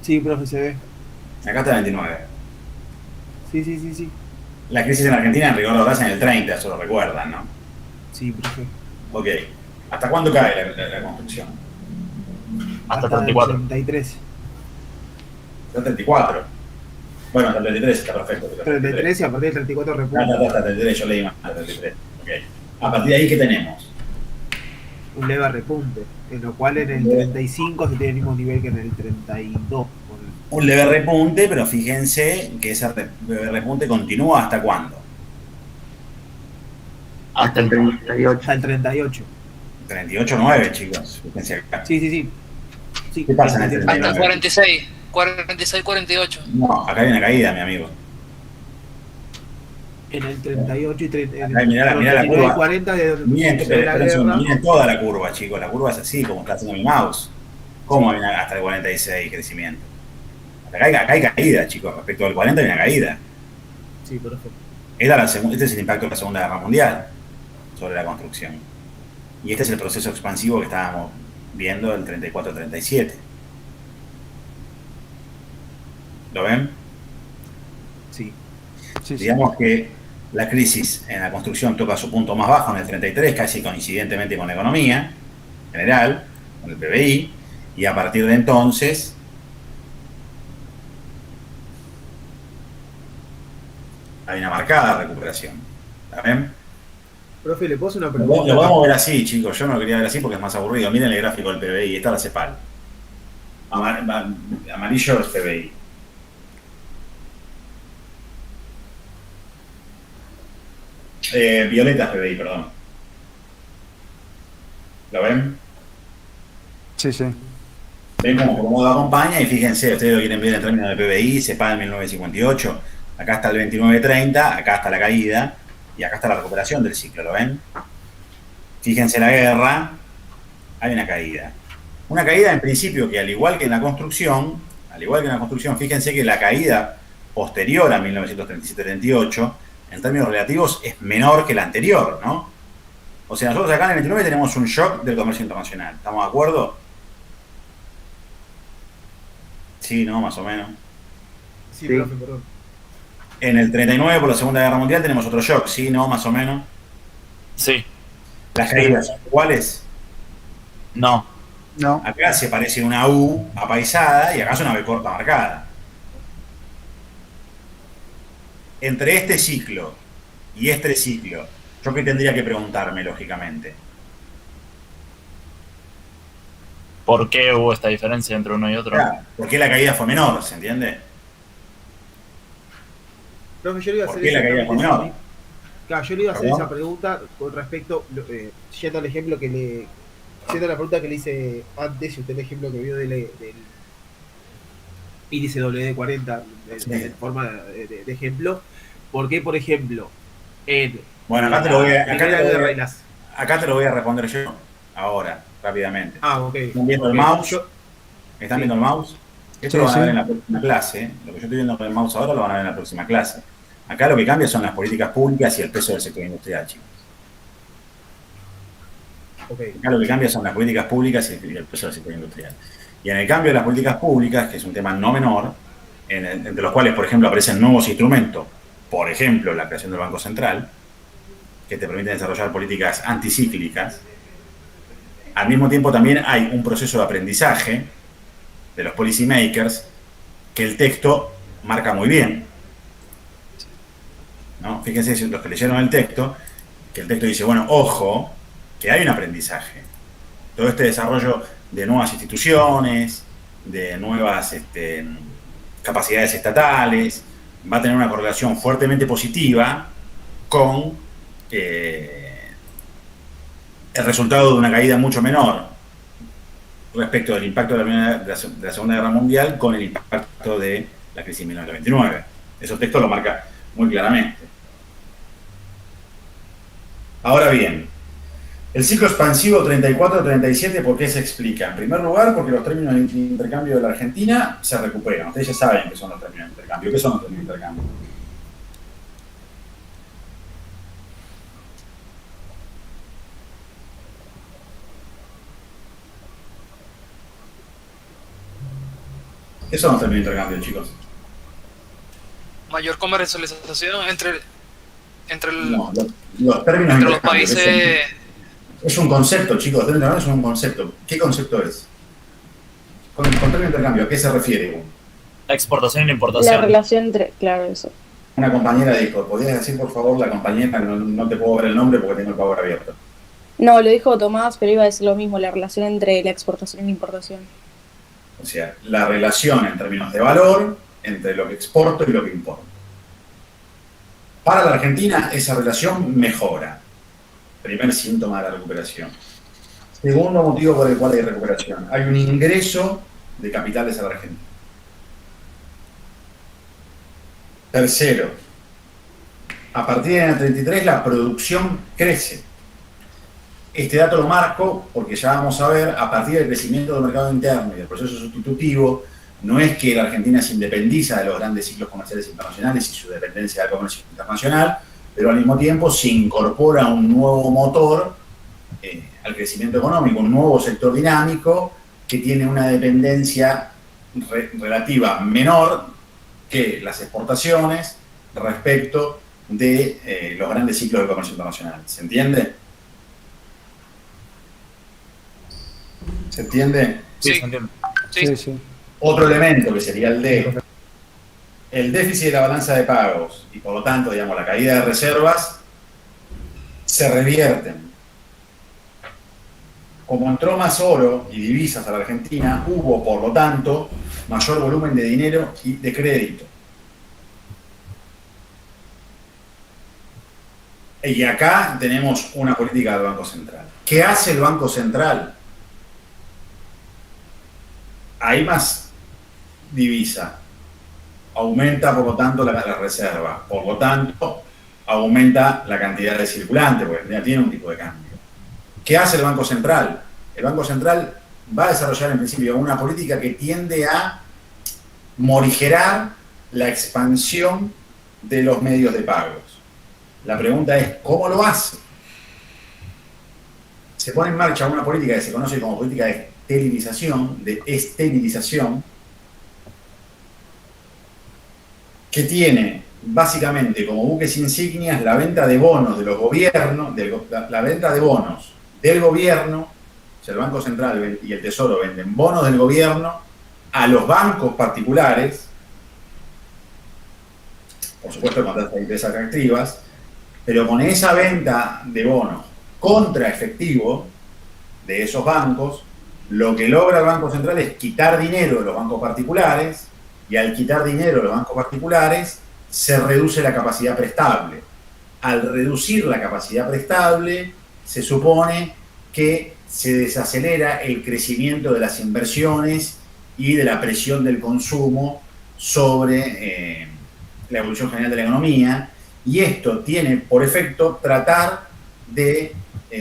sí, profe, se ve. Acá está 29. Sí. La crisis en Argentina en rigor de verdad es en el 30, eso lo recuerdan, ¿no? Sí, profe. Ok. ¿Hasta cuándo cae la construcción? Hasta el 34. 33. Hasta el 34. Bueno, hasta el 33 está perfecto. 33 y a partir del 34 repunta. Hasta el 33, yo leí más. Hasta el 33. Ok. A partir de ahí, ¿qué tenemos? Un leve repunte, en lo cual en el 35 se tiene el mismo nivel que en el 32. Un leve repunte, pero fíjense que ese leve repunte continúa ¿hasta cuándo? Hasta el 38. Hasta el 38. 38.9, chicos. Fíjense acá. Sí. ¿Qué pasa en el Hasta 39? el 46, 48. No, acá hay una caída, mi amigo. en el 38 y 30, en Ay, mirá la curva. y 40 de Miren, la guerra. miren toda la curva, chicos. La curva es así, como está haciendo mi mouse. ¿Cómo viene hasta el 46 crecimiento? Acá hay caída, chicos. Respecto al 40 hay una caída. Sí, perfecto. Este es el impacto de la Segunda Guerra Mundial sobre la construcción. Y este es el proceso expansivo que estábamos viendo del 34-37. ¿Lo ven? Sí. Digamos que la crisis en la construcción toca su punto más bajo en el 33, casi coincidentemente con la economía general, con el PBI, y a partir de entonces hay una marcada recuperación. ¿La ven? Profe, ¿le puedo hacer una pregunta? Lo vamos a ver así, chicos. Yo no lo quería ver así porque es más aburrido. Miren el gráfico del PBI. Está la CEPAL. Amarillo es PBI. Violeta es PBI, perdón. ¿Lo ven? Sí, sí. Ven cómo lo acompaña y fíjense, ustedes lo quieren ver en términos de PBI, CEPAL en 1958. Acá está el 29-30, acá está la caída y acá está la recuperación del ciclo, ¿lo ven? Fíjense la guerra, hay una caída. Una caída en principio que al igual que en la construcción, fíjense que la caída posterior a 1937-38, en términos relativos, es menor que la anterior, ¿no? O sea, nosotros acá en el 29 tenemos un shock del comercio internacional, ¿estamos de acuerdo? Sí, ¿no? Más o menos. Sí, profe, perdón. En el 39, por la Segunda Guerra Mundial, tenemos otro shock, ¿sí? ¿No? Más o menos. Sí. ¿Las caídas son iguales? No. Acá se parece una U apaisada y acá es una B corta marcada. Entre este ciclo y este ciclo, ¿yo qué tendría que preguntarme, lógicamente? ¿Por qué hubo esta diferencia entre uno y otro? Claro, ¿por qué la caída fue menor? ¿Se entiende? Profe, yo le iba a ¿Por hacer qué la caída fue menor? Claro, yo le iba a hacer ¿Perdón? esa pregunta con respecto, yendo al ejemplo que le... Yendo a la pregunta que le hice antes, y usted el ejemplo que vio del índice WD40 en forma de ejemplo. ¿Por qué, por ejemplo, Bueno, acá te lo voy a responder yo, ahora, rápidamente. Ok. ¿Están viendo el mouse? ¿Están viendo el mouse? Esto lo van a ver en la próxima clase. Lo que yo estoy viendo con el mouse ahora lo van a ver en la próxima clase. Acá lo que cambia son las políticas públicas y el peso del sector industrial, chicos. Acá lo que cambia son las políticas públicas y el peso del sector industrial. Y en el cambio de las políticas públicas, que es un tema no menor, entre los cuales, por ejemplo, aparecen nuevos instrumentos, por ejemplo, la creación del Banco Central, que te permiten desarrollar políticas anticíclicas, al mismo tiempo también hay un proceso de aprendizaje de los policy makers que el texto marca muy bien, ¿no? Fíjense los que leyeron el texto, que el texto dice, bueno, ojo, que hay un aprendizaje. Todo este desarrollo de nuevas instituciones, de nuevas capacidades estatales, va a tener una correlación fuertemente positiva con el resultado de una caída mucho menor respecto del impacto de la Segunda Guerra Mundial con el impacto de la crisis de 1929. Eso el texto lo marca muy claramente. Ahora bien, el ciclo expansivo 34-37, ¿por qué se explica? En primer lugar, porque los términos de intercambio de la Argentina se recuperan. Ustedes ya saben qué son los términos de intercambio. ¿Qué son los términos de intercambio? ¿Qué son los términos de intercambio, chicos? Mayor comercialización entre los términos entre de los países. Es un concepto, chicos. Términos de intercambio es un concepto. ¿Qué concepto es? Con términos de intercambio, ¿a qué se refiere? La exportación y la importación. La relación entre, claro, eso. Una compañera dijo, ¿podrías decir por favor la compañera? No te puedo ver el nombre porque tengo el Power abierto. No, lo dijo Tomás, pero iba a decir lo mismo, la relación entre la exportación y la importación. O sea, la relación en términos de valor entre lo que exporto y lo que importo. Para la Argentina esa relación mejora. Primer síntoma de la recuperación. Segundo motivo por el cual hay recuperación. Hay un ingreso de capitales a la Argentina. Tercero, a partir del año 33 la producción crece. Este dato lo marco porque ya vamos a ver, a partir del crecimiento del mercado interno y del proceso sustitutivo, no es que la Argentina se independiza de los grandes ciclos comerciales internacionales y su dependencia del comercio internacional, pero al mismo tiempo se incorpora un nuevo motor al crecimiento económico, un nuevo sector dinámico que tiene una dependencia relativa menor que las exportaciones respecto de los grandes ciclos del comercio internacional. ¿Se entiende? ¿Se entiende? Sí. Se entiende. Sí, sí. Otro elemento que sería el déficit de la balanza de pagos y por lo tanto, digamos, la caída de reservas se revierten. Como entró más oro y divisas a la Argentina, hubo, por lo tanto, mayor volumen de dinero y de crédito. Y acá tenemos una política del Banco Central. ¿Qué hace el Banco Central? Hay más divisa. Aumenta, por lo tanto, la reserva. Por lo tanto, aumenta la cantidad de circulante, porque ya tiene un tipo de cambio. ¿Qué hace el Banco Central? El Banco Central va a desarrollar en principio una política que tiende a morigerar la expansión de los medios de pagos. La pregunta es, ¿cómo lo hace? Se pone en marcha una política que se conoce como política de esterilización, que tiene básicamente como buques insignias la venta de bonos de los gobiernos, la venta de bonos del gobierno, o sea, el Banco Central y el Tesoro venden bonos del gobierno a los bancos particulares, por supuesto con tasas de interés atractivas, pero con esa venta de bonos contra efectivo de esos bancos, lo que logra el Banco Central es quitar dinero de los bancos particulares, y al quitar dinero de los bancos particulares se reduce la capacidad prestable. Al reducir la capacidad prestable, se supone que se desacelera el crecimiento de las inversiones y de la presión del consumo sobre la evolución general de la economía, y esto tiene por efecto tratar de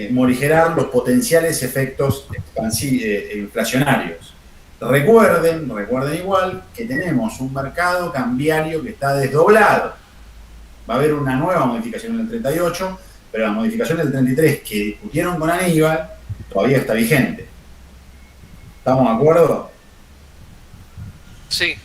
morigerar los potenciales efectos inflacionarios. Recuerden igual que tenemos un mercado cambiario que está desdoblado. Va a haber una nueva modificación en el 38, pero la modificación del 33 que discutieron con Aníbal todavía está vigente. ¿Estamos de acuerdo? Sí.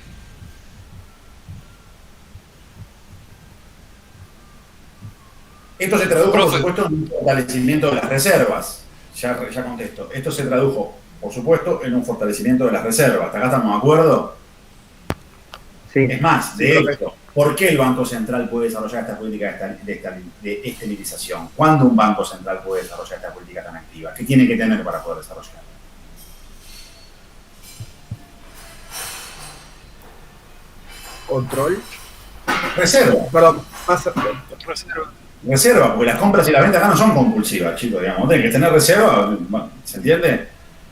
Esto se tradujo, por supuesto, en un fortalecimiento de las reservas. Ya contesto. Esto se tradujo, por supuesto, en un fortalecimiento de las reservas. ¿Hasta acá estamos de acuerdo? Sí. Es más, de hecho, ¿por qué el Banco Central puede desarrollar esta política de esterilización? ¿Cuándo un Banco Central puede desarrollar esta política tan activa? ¿Qué tiene que tener para poder desarrollarla? Control. Reserva. Perdón, Reserva, porque las compras y las ventas acá no son compulsivas, chicos, digamos. Tenés que tener reserva, ¿se entiende?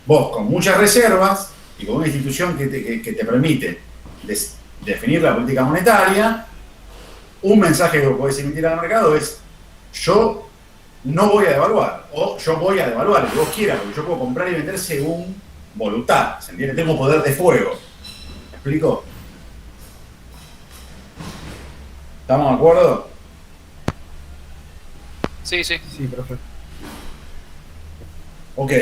Vos con muchas reservas y con una institución que te permite definir la política monetaria, un mensaje que vos podés emitir al mercado es: yo no voy a devaluar, o yo voy a devaluar, lo que vos quieras, porque yo puedo comprar y vender según voluntad, ¿se entiende? Tengo poder de fuego. ¿Me explico? ¿Estamos de acuerdo? Sí, sí. Sí, perfecto. Ok.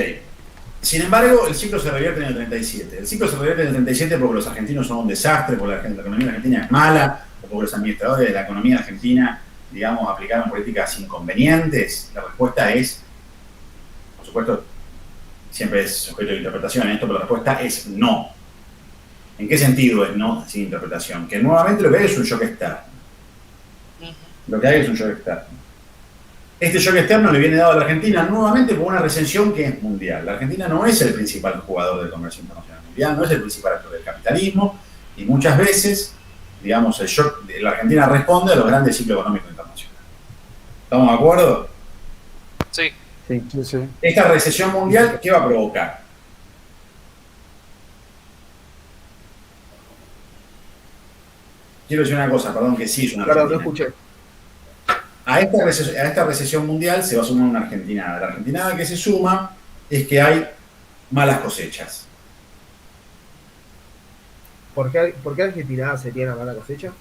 Sin embargo, el ciclo se revierte en el 37. El ciclo se revierte en el 37 porque los argentinos son un desastre, porque la economía argentina es mala, o porque los administradores de la economía argentina, digamos, aplicaron políticas inconvenientes. La respuesta es, por supuesto, siempre es sujeto de interpretación esto, pero la respuesta es no. ¿En qué sentido es no sin interpretación? Que nuevamente lo que hay es un shock externo. Lo que hay es un shock externo. Este shock externo le viene dado a la Argentina nuevamente por una recesión que es mundial. La Argentina no es el principal jugador del comercio internacional mundial, no es el principal actor del capitalismo, y muchas veces, digamos, el shock de la Argentina responde a los grandes ciclos económicos internacionales. ¿Estamos de acuerdo? Sí. Sí. Sí, sí. Esta recesión mundial, ¿qué va a provocar? Quiero decir una cosa, perdón, que sí es una Claro, no Argentina. escuché. a esta recesión mundial se va a sumar una argentinada. La argentinada que se suma es que hay malas cosechas. ¿Por qué Argentina sería una mala cosecha?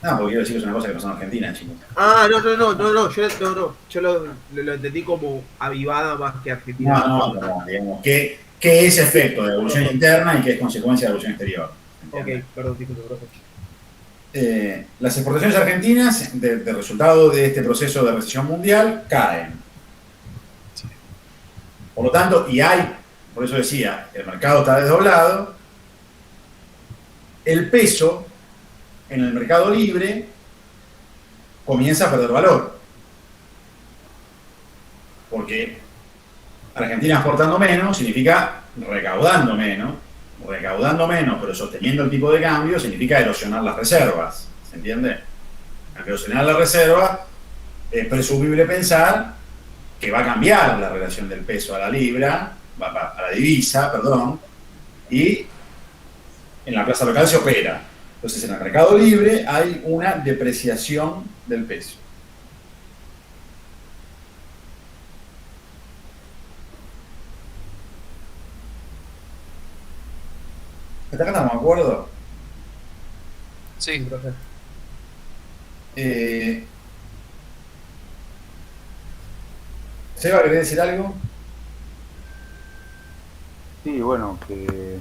No, porque quiero decir que es una cosa que pasó en Argentina, chicos. Ah, yo lo entendí como avivada más que Argentina. No, digamos, ¿qué es efecto de la evolución interna y qué es consecuencia de la evolución exterior? ¿Entiendes? Ok, perdón, disculpe, profe. Las exportaciones argentinas, de resultado de este proceso de recesión mundial, caen. Por lo tanto, por eso decía, el mercado está desdoblado, el peso en el mercado libre comienza a perder valor. Porque Argentina exportando menos significa recaudando menos, pero sosteniendo el tipo de cambio significa erosionar las reservas. ¿Se entiende? Al erosionar las reservas, es presumible pensar que va a cambiar la relación del peso a la libra, a la divisa, perdón, y en la plaza local se opera. Entonces, en el mercado libre hay una depreciación del peso. ¿Hasta acá estamos de acuerdo? Sí. ¿Seba, querés decir algo? Sí, bueno, que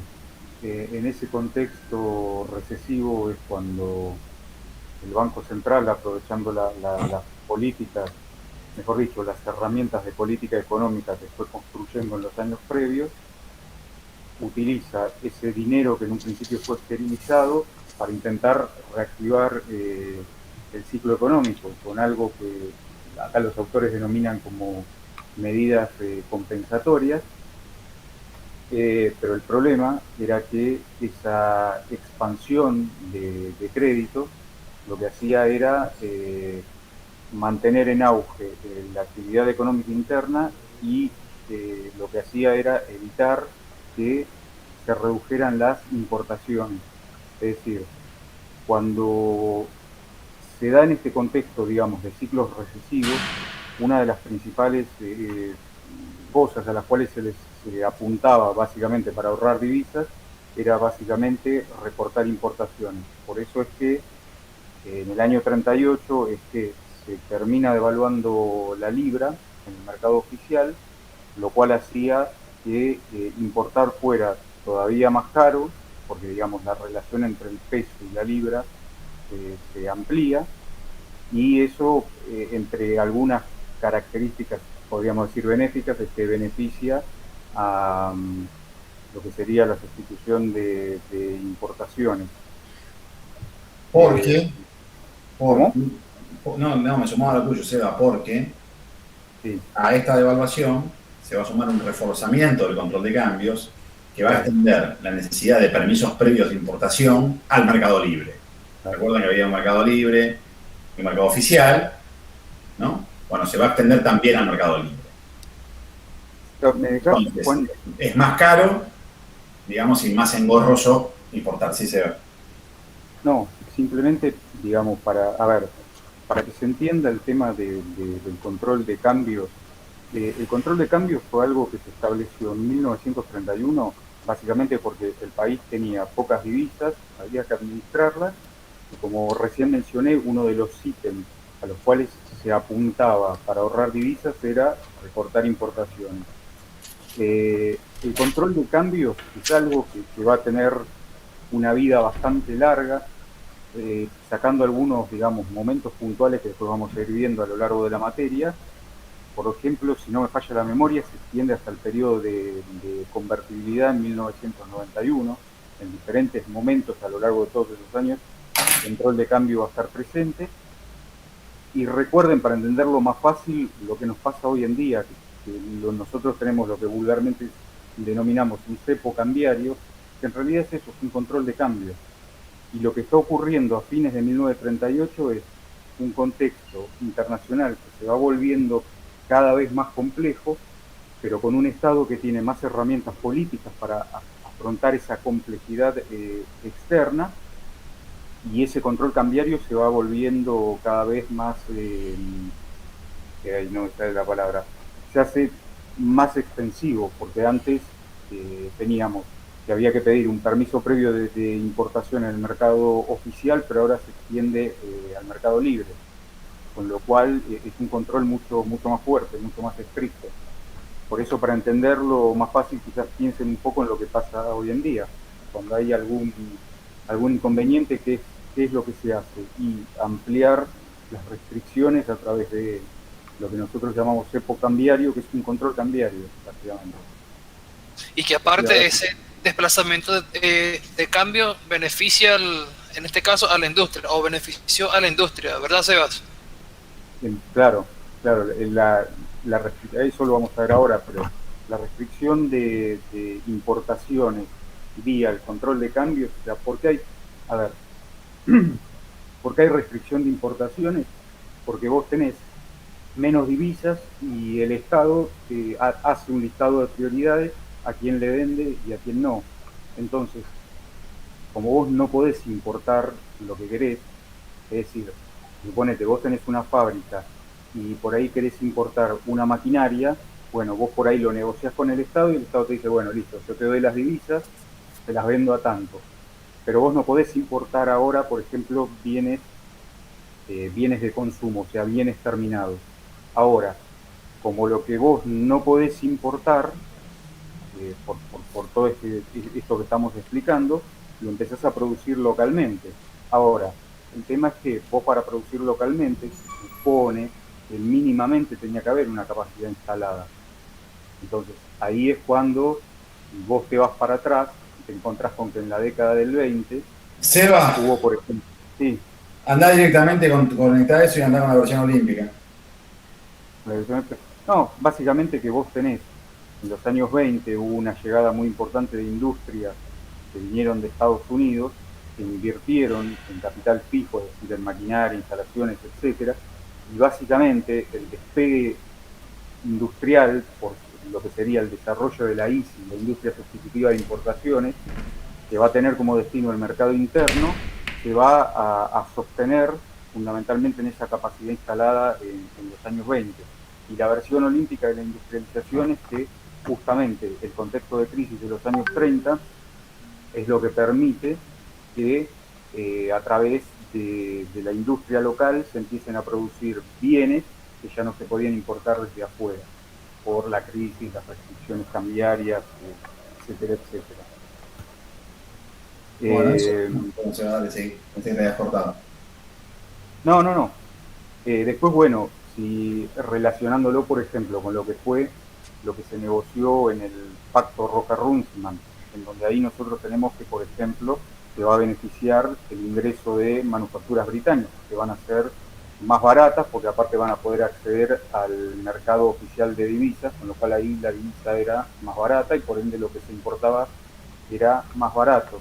en ese contexto recesivo es cuando el Banco Central, aprovechando las políticas, mejor dicho, las herramientas de política económica que fue construyendo en los años previos, utiliza ese dinero que en un principio fue esterilizado para intentar reactivar el ciclo económico con algo que acá los autores denominan como medidas compensatorias, pero el problema era que esa expansión de crédito lo que hacía era mantener en auge la actividad económica interna y lo que hacía era evitar que se redujeran las importaciones. Es decir, cuando se da en este contexto, digamos, de ciclos recesivos, una de las principales cosas a las cuales se apuntaba básicamente para ahorrar divisas era básicamente recortar importaciones. Por eso es que en el año 38 es que se termina devaluando la libra en el mercado oficial, lo cual hacía que importar fuera todavía más caro, porque digamos la relación entre el peso y la libra se amplía, y eso entre algunas características, podríamos decir benéficas, es que beneficia a lo que sería la sustitución de importaciones. ¿Por qué? ¿Cómo? No, me sumaba a lo tuyo, Seba, porque sí, a esta devaluación se va a sumar un reforzamiento del control de cambios que va a extender la necesidad de permisos previos de importación al mercado libre. Recuerden que había un mercado libre y un mercado oficial, ¿no? Bueno, se va a extender también al mercado libre. Entonces, es más caro, digamos, y más engorroso importar, sí se ve. No, simplemente, digamos, para que se entienda el tema del control de cambios. El control de cambios fue algo que se estableció en 1931, básicamente porque el país tenía pocas divisas, había que administrarlas, y como recién mencioné, uno de los ítems a los cuales se apuntaba para ahorrar divisas era recortar importaciones. El control de cambios es algo que va a tener una vida bastante larga, sacando algunos, digamos, momentos puntuales que después vamos a ir viendo a lo largo de la materia. Por ejemplo, si no me falla la memoria, se extiende hasta el periodo de convertibilidad en 1991. En diferentes momentos a lo largo de todos esos años, el control de cambio va a estar presente. Y recuerden, para entenderlo más fácil, lo que nos pasa hoy en día, que nosotros tenemos lo que vulgarmente denominamos un cepo cambiario, que en realidad es eso, es un control de cambio. Y lo que está ocurriendo a fines de 1938 es un contexto internacional que se va volviendo cada vez más complejo, pero con un Estado que tiene más herramientas políticas para afrontar esa complejidad externa, y ese control cambiario se va volviendo cada vez más, ahí no me sale la palabra, se hace más extensivo, porque antes teníamos que había que pedir un permiso previo de importación en el mercado oficial, pero ahora se extiende al mercado libre, con lo cual es un control mucho más fuerte, mucho más estricto. Por eso, para entenderlo más fácil, quizás piensen un poco en lo que pasa hoy en día, cuando hay algún inconveniente, qué es lo que se hace, y ampliar las restricciones a través de lo que nosotros llamamos cepo cambiario, que es un control cambiario, prácticamente. Y que aparte ese desplazamiento de cambio beneficia, en este caso, a la industria, o benefició a la industria, ¿verdad, Sebas? Claro, eso lo vamos a ver ahora, pero la restricción de importaciones vía el control de cambios, o sea, ¿por qué hay restricción de importaciones? Porque vos tenés menos divisas y el Estado hace un listado de prioridades a quién le vende y a quién no. Entonces, como vos no podés importar lo que querés, es decir, suponete, vos tenés una fábrica y por ahí querés importar una maquinaria, bueno, vos por ahí lo negociás con el Estado y el Estado te dice, bueno, listo, yo te doy las divisas, te las vendo a tanto. Pero vos no podés importar ahora, por ejemplo, bienes de consumo, o sea, bienes terminados. Ahora, como lo que vos no podés importar, por todo esto que estamos explicando, lo empezás a producir localmente. Ahora, el tema es que vos, para producir localmente, se supone que mínimamente tenía que haber una capacidad instalada. Entonces, ahí es cuando vos te vas para atrás y te encontrás con que en la década del 20 Seba, hubo, por ejemplo, sí, andá directamente conectar eso y andá con la versión olímpica. No, básicamente que vos tenés, en los años 20 hubo una llegada muy importante de industrias que vinieron de Estados Unidos, que invirtieron en capital fijo, es decir, en maquinaria, instalaciones, etcétera, y básicamente el despegue industrial, por lo que sería el desarrollo de la ISI, la industria sustitutiva de importaciones, que va a tener como destino el mercado interno, se va a sostener fundamentalmente en esa capacidad instalada en los años 20. Y la versión olímpica de la industrialización es que justamente el contexto de crisis de los años 30 es lo que permite que a través de la industria local se empiecen a producir bienes que ya no se podían importar desde afuera, por la crisis, las restricciones cambiarias, etcétera, etcétera. Bueno, eso, dale, sí, pensé que te habías cortado. No. Después, bueno, si relacionándolo, por ejemplo, con lo que fue lo que se negoció en el Pacto Roca-Runciman, en donde ahí nosotros tenemos que, por ejemplo, se va a beneficiar el ingreso de manufacturas británicas, que van a ser más baratas, porque aparte van a poder acceder al mercado oficial de divisas, con lo cual ahí la divisa era más barata y por ende lo que se importaba era más barato.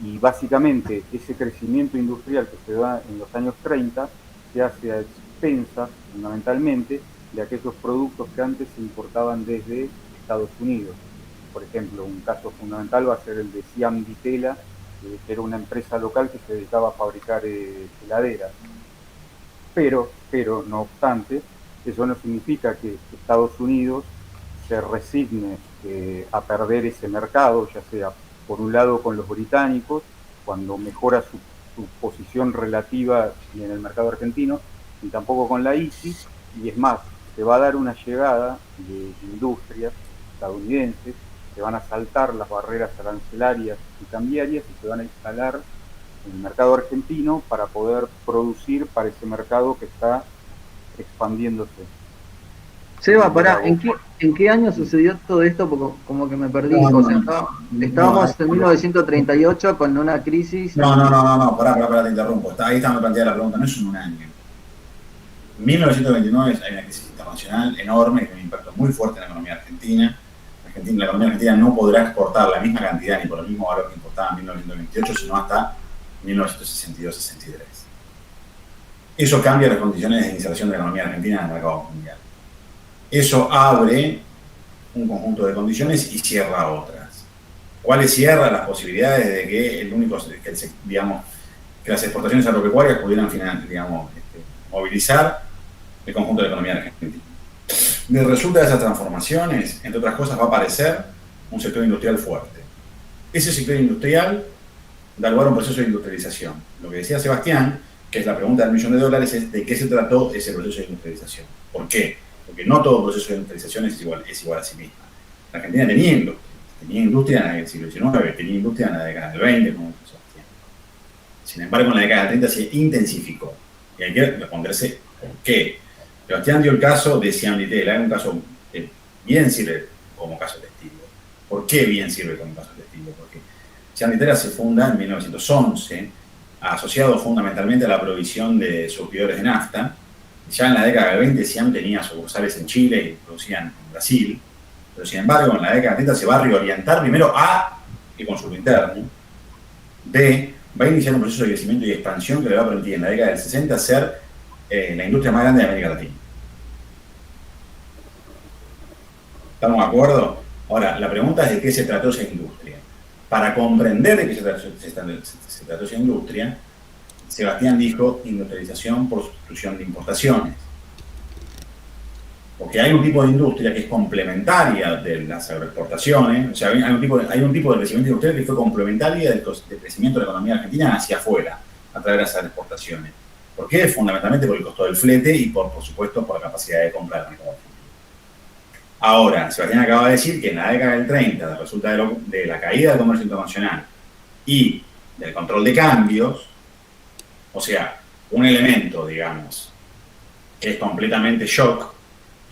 Y básicamente ese crecimiento industrial que se da en los años 30 se hace a expensas, fundamentalmente, de aquellos productos que antes se importaban desde Estados Unidos. Por ejemplo, un caso fundamental va a ser el de Siam Vitela, que era una empresa local que se dedicaba a fabricar heladeras. Pero, no obstante, eso no significa que Estados Unidos se resigne a perder ese mercado, ya sea por un lado con los británicos, cuando mejora su posición relativa en el mercado argentino, y tampoco con la ISI, y es más, se va a dar una llegada de industrias estadounidenses que van a saltar las barreras arancelarias y cambiarias y se van a instalar en el mercado argentino para poder producir para ese mercado que está expandiéndose. Seba, pará, ¿en qué año sucedió todo esto? Porque como que me perdí. Estábamos en 1938 con una crisis. No, pará, te interrumpo. Ahí está me planteada la pregunta, no es en un año. En 1929 hay una crisis internacional enorme, con un impacto muy fuerte en la economía argentina. La economía argentina no podrá exportar la misma cantidad ni por el mismo valor que importaba en 1928, sino hasta 1962-63. Eso cambia las condiciones de inserción de la economía argentina en el mercado mundial. Eso abre un conjunto de condiciones y cierra otras. ¿Cuáles cierran? Las posibilidades de que que las exportaciones agropecuarias pudieran movilizar el conjunto de la economía argentina. De resulta de esas transformaciones, entre otras cosas, va a aparecer un sector industrial fuerte. Ese sector industrial da lugar a un proceso de industrialización. Lo que decía Sebastián, que es la pregunta del $1.000.000, es de qué se trató ese proceso de industrialización. ¿Por qué? Porque no todo proceso de industrialización es igual a sí misma. La Argentina tenía industria en el siglo XIX, tenía industria en la década del 20, como dijo Sebastián. Sin embargo, en la década del 30 se intensificó. Y hay que responderse por qué. Sebastián dio el caso de Cianditela, es un caso que bien sirve como caso testigo. ¿Por qué bien sirve como caso testigo? Porque Cianditela se funda en 1911, asociado fundamentalmente a la provisión de surtidores de nafta. Ya en la década del 20 Cian tenía sucursales en Chile y producían en Brasil, pero sin embargo en la década del 30 se va a reorientar primero a el consumo interno, B, va a iniciar un proceso de crecimiento y expansión que le va a permitir en la década del 60 ser la industria más grande de América Latina. ¿Estamos de acuerdo? Ahora, la pregunta es de qué se trató esa industria. Para comprender de qué se trató esa industria, Sebastián dijo industrialización por sustitución de importaciones. Porque hay un tipo de industria que es complementaria de las agroexportaciones, o sea, hay un tipo de crecimiento industrial que fue complementaria del crecimiento de la economía argentina hacia afuera, a través de las exportaciones. ¿Por qué? Fundamentalmente por el costo del flete y por supuesto, por la capacidad de compra del mercado. Ahora, Sebastián acaba de decir que en la década del 30, resulta de la caída del comercio internacional y del control de cambios, o sea, un elemento, digamos, que es completamente shock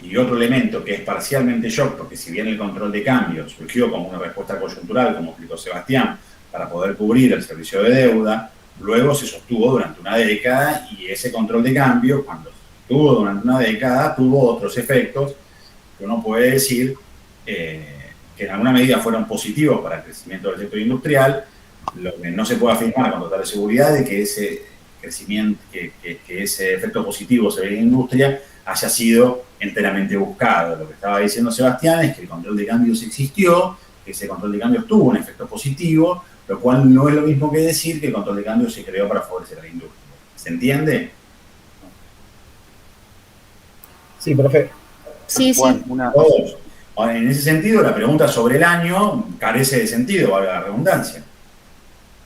y otro elemento que es parcialmente shock, porque si bien el control de cambios surgió como una respuesta coyuntural, como explicó Sebastián, para poder cubrir el servicio de deuda, luego se sostuvo durante una década y ese control de cambio, cuando se sostuvo durante una década, tuvo otros efectos que uno puede decir que en alguna medida fueron positivos para el crecimiento del sector industrial, lo que no se puede afirmar con total seguridad de que ese crecimiento, que ese efecto positivo se ve en la industria haya sido enteramente buscado. Lo que estaba diciendo Sebastián es que el control de cambios existió, que ese control de cambios tuvo un efecto positivo, lo cual no es lo mismo que decir que el control de cambios se creó para favorecer a la industria. ¿Se entiende? Sí, profe. Sí, sí. Todos. Ahora, en ese sentido, la pregunta sobre el año carece de sentido, valga la redundancia.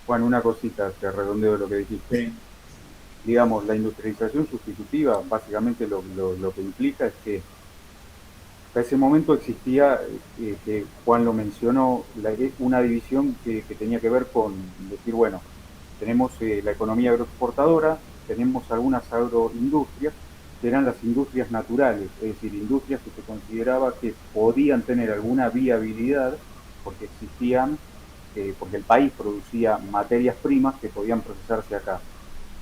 Juan, una cosita, te redondeo lo que dijiste. Sí. Digamos, la industrialización sustitutiva, básicamente lo que implica es que hasta ese momento existía, que Juan lo mencionó, una división que tenía que ver con decir, bueno, tenemos la economía agroexportadora, tenemos algunas agroindustrias, que eran las industrias naturales, es decir, industrias que se consideraba que podían tener alguna viabilidad porque existían, porque el país producía materias primas que podían procesarse acá.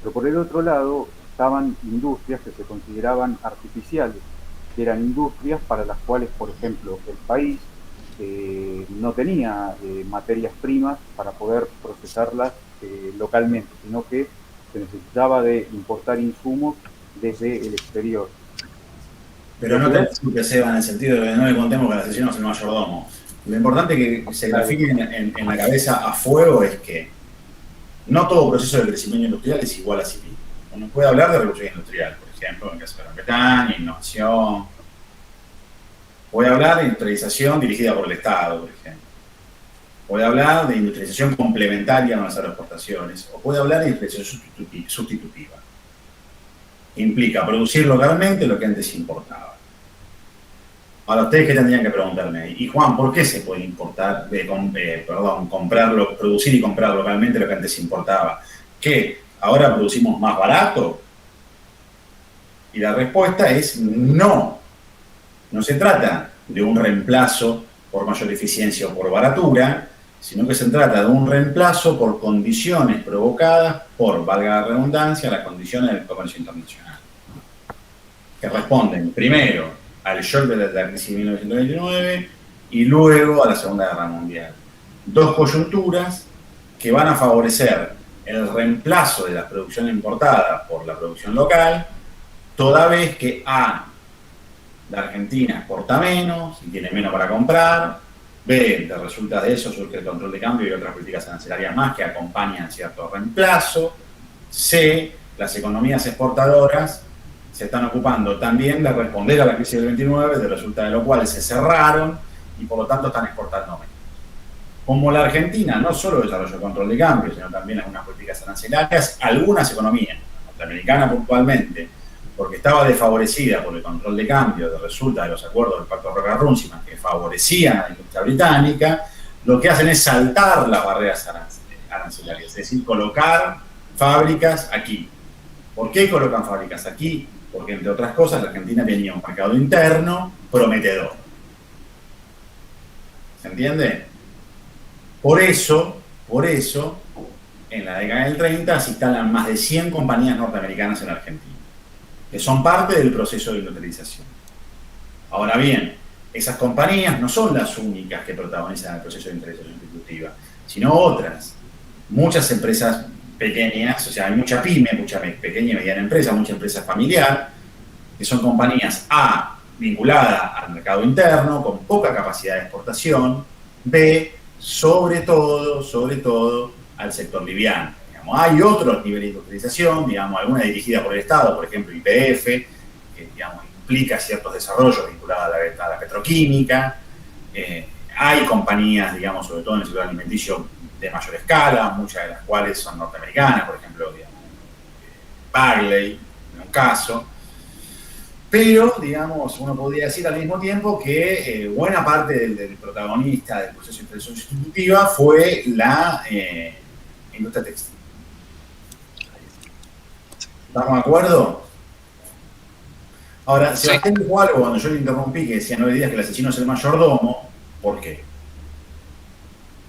Pero por el otro lado estaban industrias que se consideraban artificiales, que eran industrias para las cuales, por ejemplo, el país no tenía materias primas para poder procesarlas localmente, sino que se necesitaba de importar insumos desde el exterior. Pero no te que Seba, en el sentido de que no le contemos que la sesión es el mayordomo. Lo importante que se grafique en la cabeza a fuego es que no todo proceso de crecimiento industrial es igual a sí mismo. Uno puede hablar de revolución industrial, por ejemplo, en el caso de Gran Bretaña, innovación. Puede hablar de industrialización dirigida por el Estado, por ejemplo. Puede hablar de industrialización complementaria a las agroexportaciones. O puede hablar de industrialización sustitutiva. Implica producir localmente lo que antes importaba. Ahora, ustedes que tendrían que preguntarme, y Juan, ¿por qué se puede importar, producir y comprar localmente lo que antes importaba? ¿Qué? ¿Ahora producimos más barato? Y la respuesta es no. No se trata de un reemplazo por mayor eficiencia o por baratura, sino que se trata de un reemplazo por condiciones provocadas por, valga la redundancia, las condiciones del comercio internacional, que responden primero al shock de la crisis de 1929 y luego a la Segunda Guerra Mundial. Dos coyunturas que van a favorecer el reemplazo de la producción importada por la producción local, toda vez que A, la Argentina exporta menos y tiene menos para comprar, B, de resulta de eso surge el control de cambio y otras políticas arancelarias más que acompañan cierto reemplazo, C, las economías exportadoras se están ocupando también de responder a la crisis del 29, de resultado de lo cual se cerraron y por lo tanto están exportando menos. Como la Argentina no solo desarrolló control de cambio, sino también algunas políticas arancelarias, algunas economías, la norteamericana puntualmente, porque estaba desfavorecida por el control de cambio de resulta de los acuerdos del Pacto Roca-Runciman que favorecían a la industria británica, lo que hacen es saltar las barreras arancelarias, es decir, colocar fábricas aquí. ¿Por qué colocan fábricas aquí? Porque, entre otras cosas, la Argentina tenía un mercado interno prometedor. ¿Se entiende? Por eso, en la década del 30 se instalan más de 100 compañías norteamericanas en Argentina, que son parte del proceso de industrialización. Ahora bien, esas compañías no son las únicas que protagonizan el proceso de industrialización distributiva, sino otras. Muchas empresas pequeñas, o sea, hay mucha pyme, mucha pequeña y mediana empresa, mucha empresa familiar, que son compañías A, vinculadas al mercado interno, con poca capacidad de exportación, B, sobre todo, al sector liviano. Digamos, hay otros niveles de industrialización, digamos, alguna dirigida por el Estado, por ejemplo, YPF, que digamos, implica ciertos desarrollos vinculados a la petroquímica. Hay compañías, digamos, sobre todo en el sector alimenticio, de mayor escala, muchas de las cuales son norteamericanas, por ejemplo, digamos, Bagley, en un caso. Pero, digamos, uno podría decir al mismo tiempo que buena parte del protagonista del proceso de industrialización sustitutiva fue la industria textil. ¿Estamos de acuerdo? Ahora, Sebastián dijo algo cuando yo le interrumpí, que decía 9 días que el asesino es el mayordomo. ¿Por qué?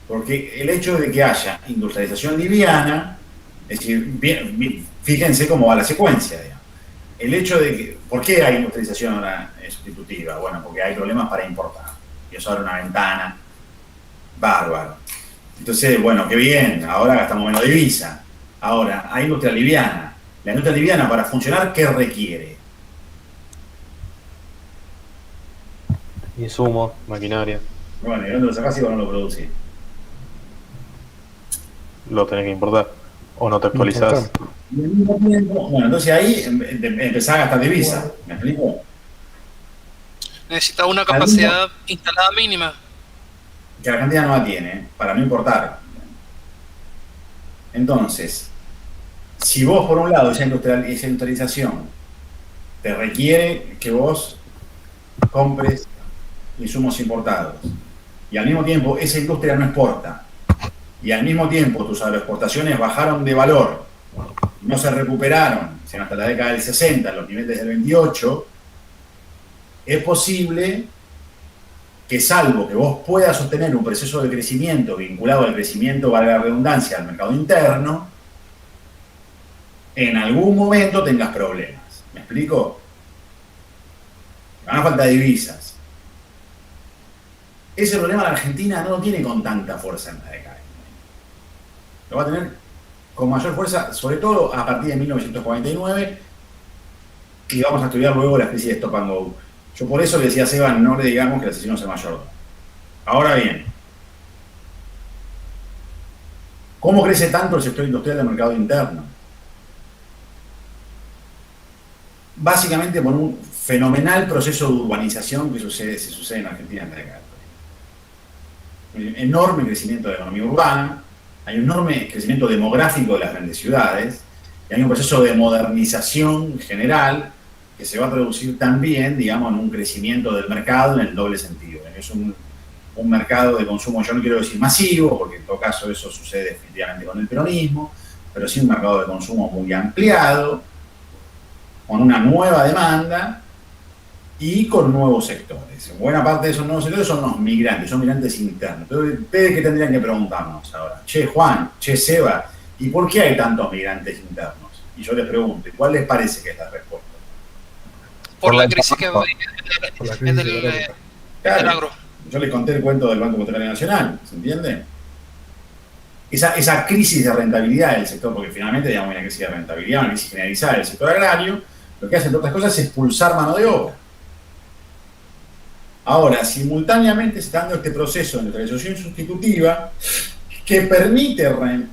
Porque el hecho de que haya industrialización liviana, es decir, fíjense cómo va la secuencia, digamos. El hecho de que, ¿por qué hay industrialización ahora sustitutiva? Bueno, porque hay problemas para importar. Y eso abre una ventana bárbaro. Entonces, bueno, qué bien, ahora gastamos menos divisa. Ahora, hay industria liviana. La industria liviana, para funcionar, ¿qué requiere? Insumos, maquinaria. Bueno, ¿y dónde lo sacás si vos no lo producís? Lo tenés que importar. O no te actualizás. Y al mismo tiempo, bueno, entonces ahí empezás a gastar divisa. ¿Me explico? Necesita una capacidad instalada mínima. Que la Argentina no la tiene, para no importar. Entonces, si vos, por un lado, esa industrialización te requiere que vos compres insumos importados, y al mismo tiempo esa industria no exporta, y al mismo tiempo tus agroexportaciones bajaron de valor, no se recuperaron, sino hasta la década del 60, los niveles del 28, es posible que, salvo que vos puedas sostener un proceso de crecimiento vinculado al crecimiento, valga la redundancia, al mercado interno, en algún momento tengas problemas. ¿Me explico? Van a falta divisas. Ese problema la Argentina no lo tiene con tanta fuerza en la década. Lo va a tener con mayor fuerza, sobre todo a partir de 1949, y vamos a estudiar luego la crisis de Stop and Go. Yo por eso le decía a Seba, no le digamos que el asesino es el mayordomo. Ahora bien, ¿cómo crece tanto el sector industrial del mercado interno? Básicamente por un fenomenal proceso de urbanización que se sucede en Argentina en la década. Un enorme crecimiento de la economía urbana, hay un enorme crecimiento demográfico de las grandes ciudades, y hay un proceso de modernización general que se va a traducir también, digamos, en un crecimiento del mercado en el doble sentido. Es un mercado de consumo, yo no quiero decir masivo, porque en todo caso eso sucede definitivamente con el peronismo, pero sí un mercado de consumo muy ampliado, con una nueva demanda y con nuevos sectores. Buena parte de esos nuevos sectores son los migrantes, son migrantes internos. Entonces, ¿ustedes qué tendrían que preguntarnos ahora? Che, Juan, che, Seba, ¿y por qué hay tantos migrantes internos? Y yo les pregunto, ¿cuál les parece que es la respuesta? Por la crisis que va en el agro. Yo les conté el cuento del Banco Monetario Nacional, ¿se entiende? Esa crisis de rentabilidad del sector, porque finalmente, digamos, una crisis de rentabilidad, una crisis generalizada del sector agrario, lo que hace, entre otras cosas, es expulsar mano de obra. Ahora, simultáneamente se está dando este proceso de industrialización sustitutiva, que permite,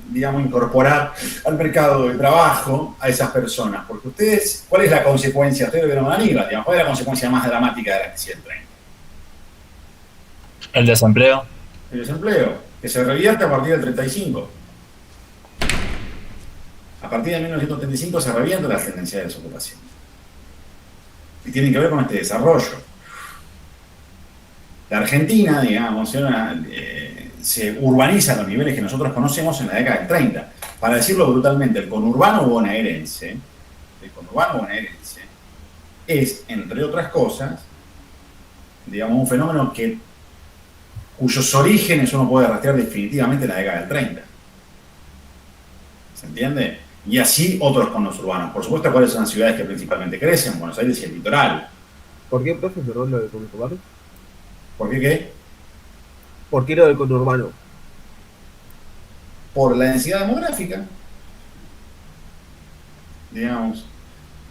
digamos, incorporar al mercado de trabajo a esas personas. Porque ustedes, ¿cuál es la consecuencia? Ustedes lo vieron a Aníbal, digamos, ¿cuál es la consecuencia más dramática de la crisis del 30? El desempleo. El desempleo, que se revierte a partir del 35. A partir de 1935 se revierte la tendencia de desocupación. Y tienen que ver con este desarrollo. La Argentina, digamos, se urbaniza a los niveles que nosotros conocemos en la década del 30. Para decirlo brutalmente, el conurbano bonaerense es, entre otras cosas, digamos, un fenómeno cuyos orígenes uno puede rastrear definitivamente en la década del 30. ¿Se entiende? Y así otros conos urbanos. Por supuesto, ¿cuáles son las ciudades que principalmente crecen? Buenos Aires y el litoral. ¿Por qué, profe, perdón, lo del conurbano? ¿Por qué qué? ¿Por qué lo del conurbano? Por la densidad demográfica. Digamos,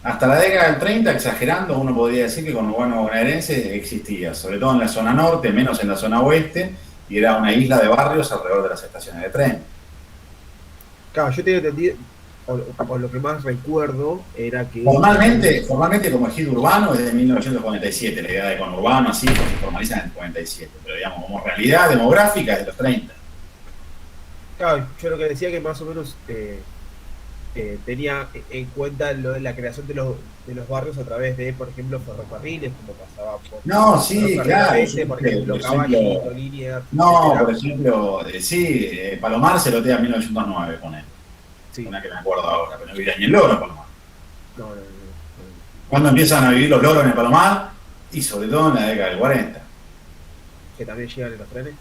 hasta la década del 30, exagerando, uno podría decir que el conurbano bonaerense existía, sobre todo en la zona norte, menos en la zona oeste, y era una isla de barrios alrededor de las estaciones de tren. Claro, yo tengo entendido, o lo que más recuerdo era que... Formalmente como ejido urbano es de 1947, la idea de conurbano así se formaliza en el 47, pero digamos, como realidad demográfica es de los 30. Claro, yo lo que decía que más o menos tenía en cuenta lo de la creación de los barrios a través de, por ejemplo, ferrocarriles, como pasaba por... No, sí, claro. Por ejemplo, Caballito, Línea... No, por ejemplo, Palomar se lotea en 1909, pone. Sí. Una que me acuerdo ahora, pero no vivía ni el loro en Palomar. No. ¿Cuándo empiezan a vivir los loros en el Palomar? Y sobre todo en la década del 40. ¿Que también llegan en los trenes?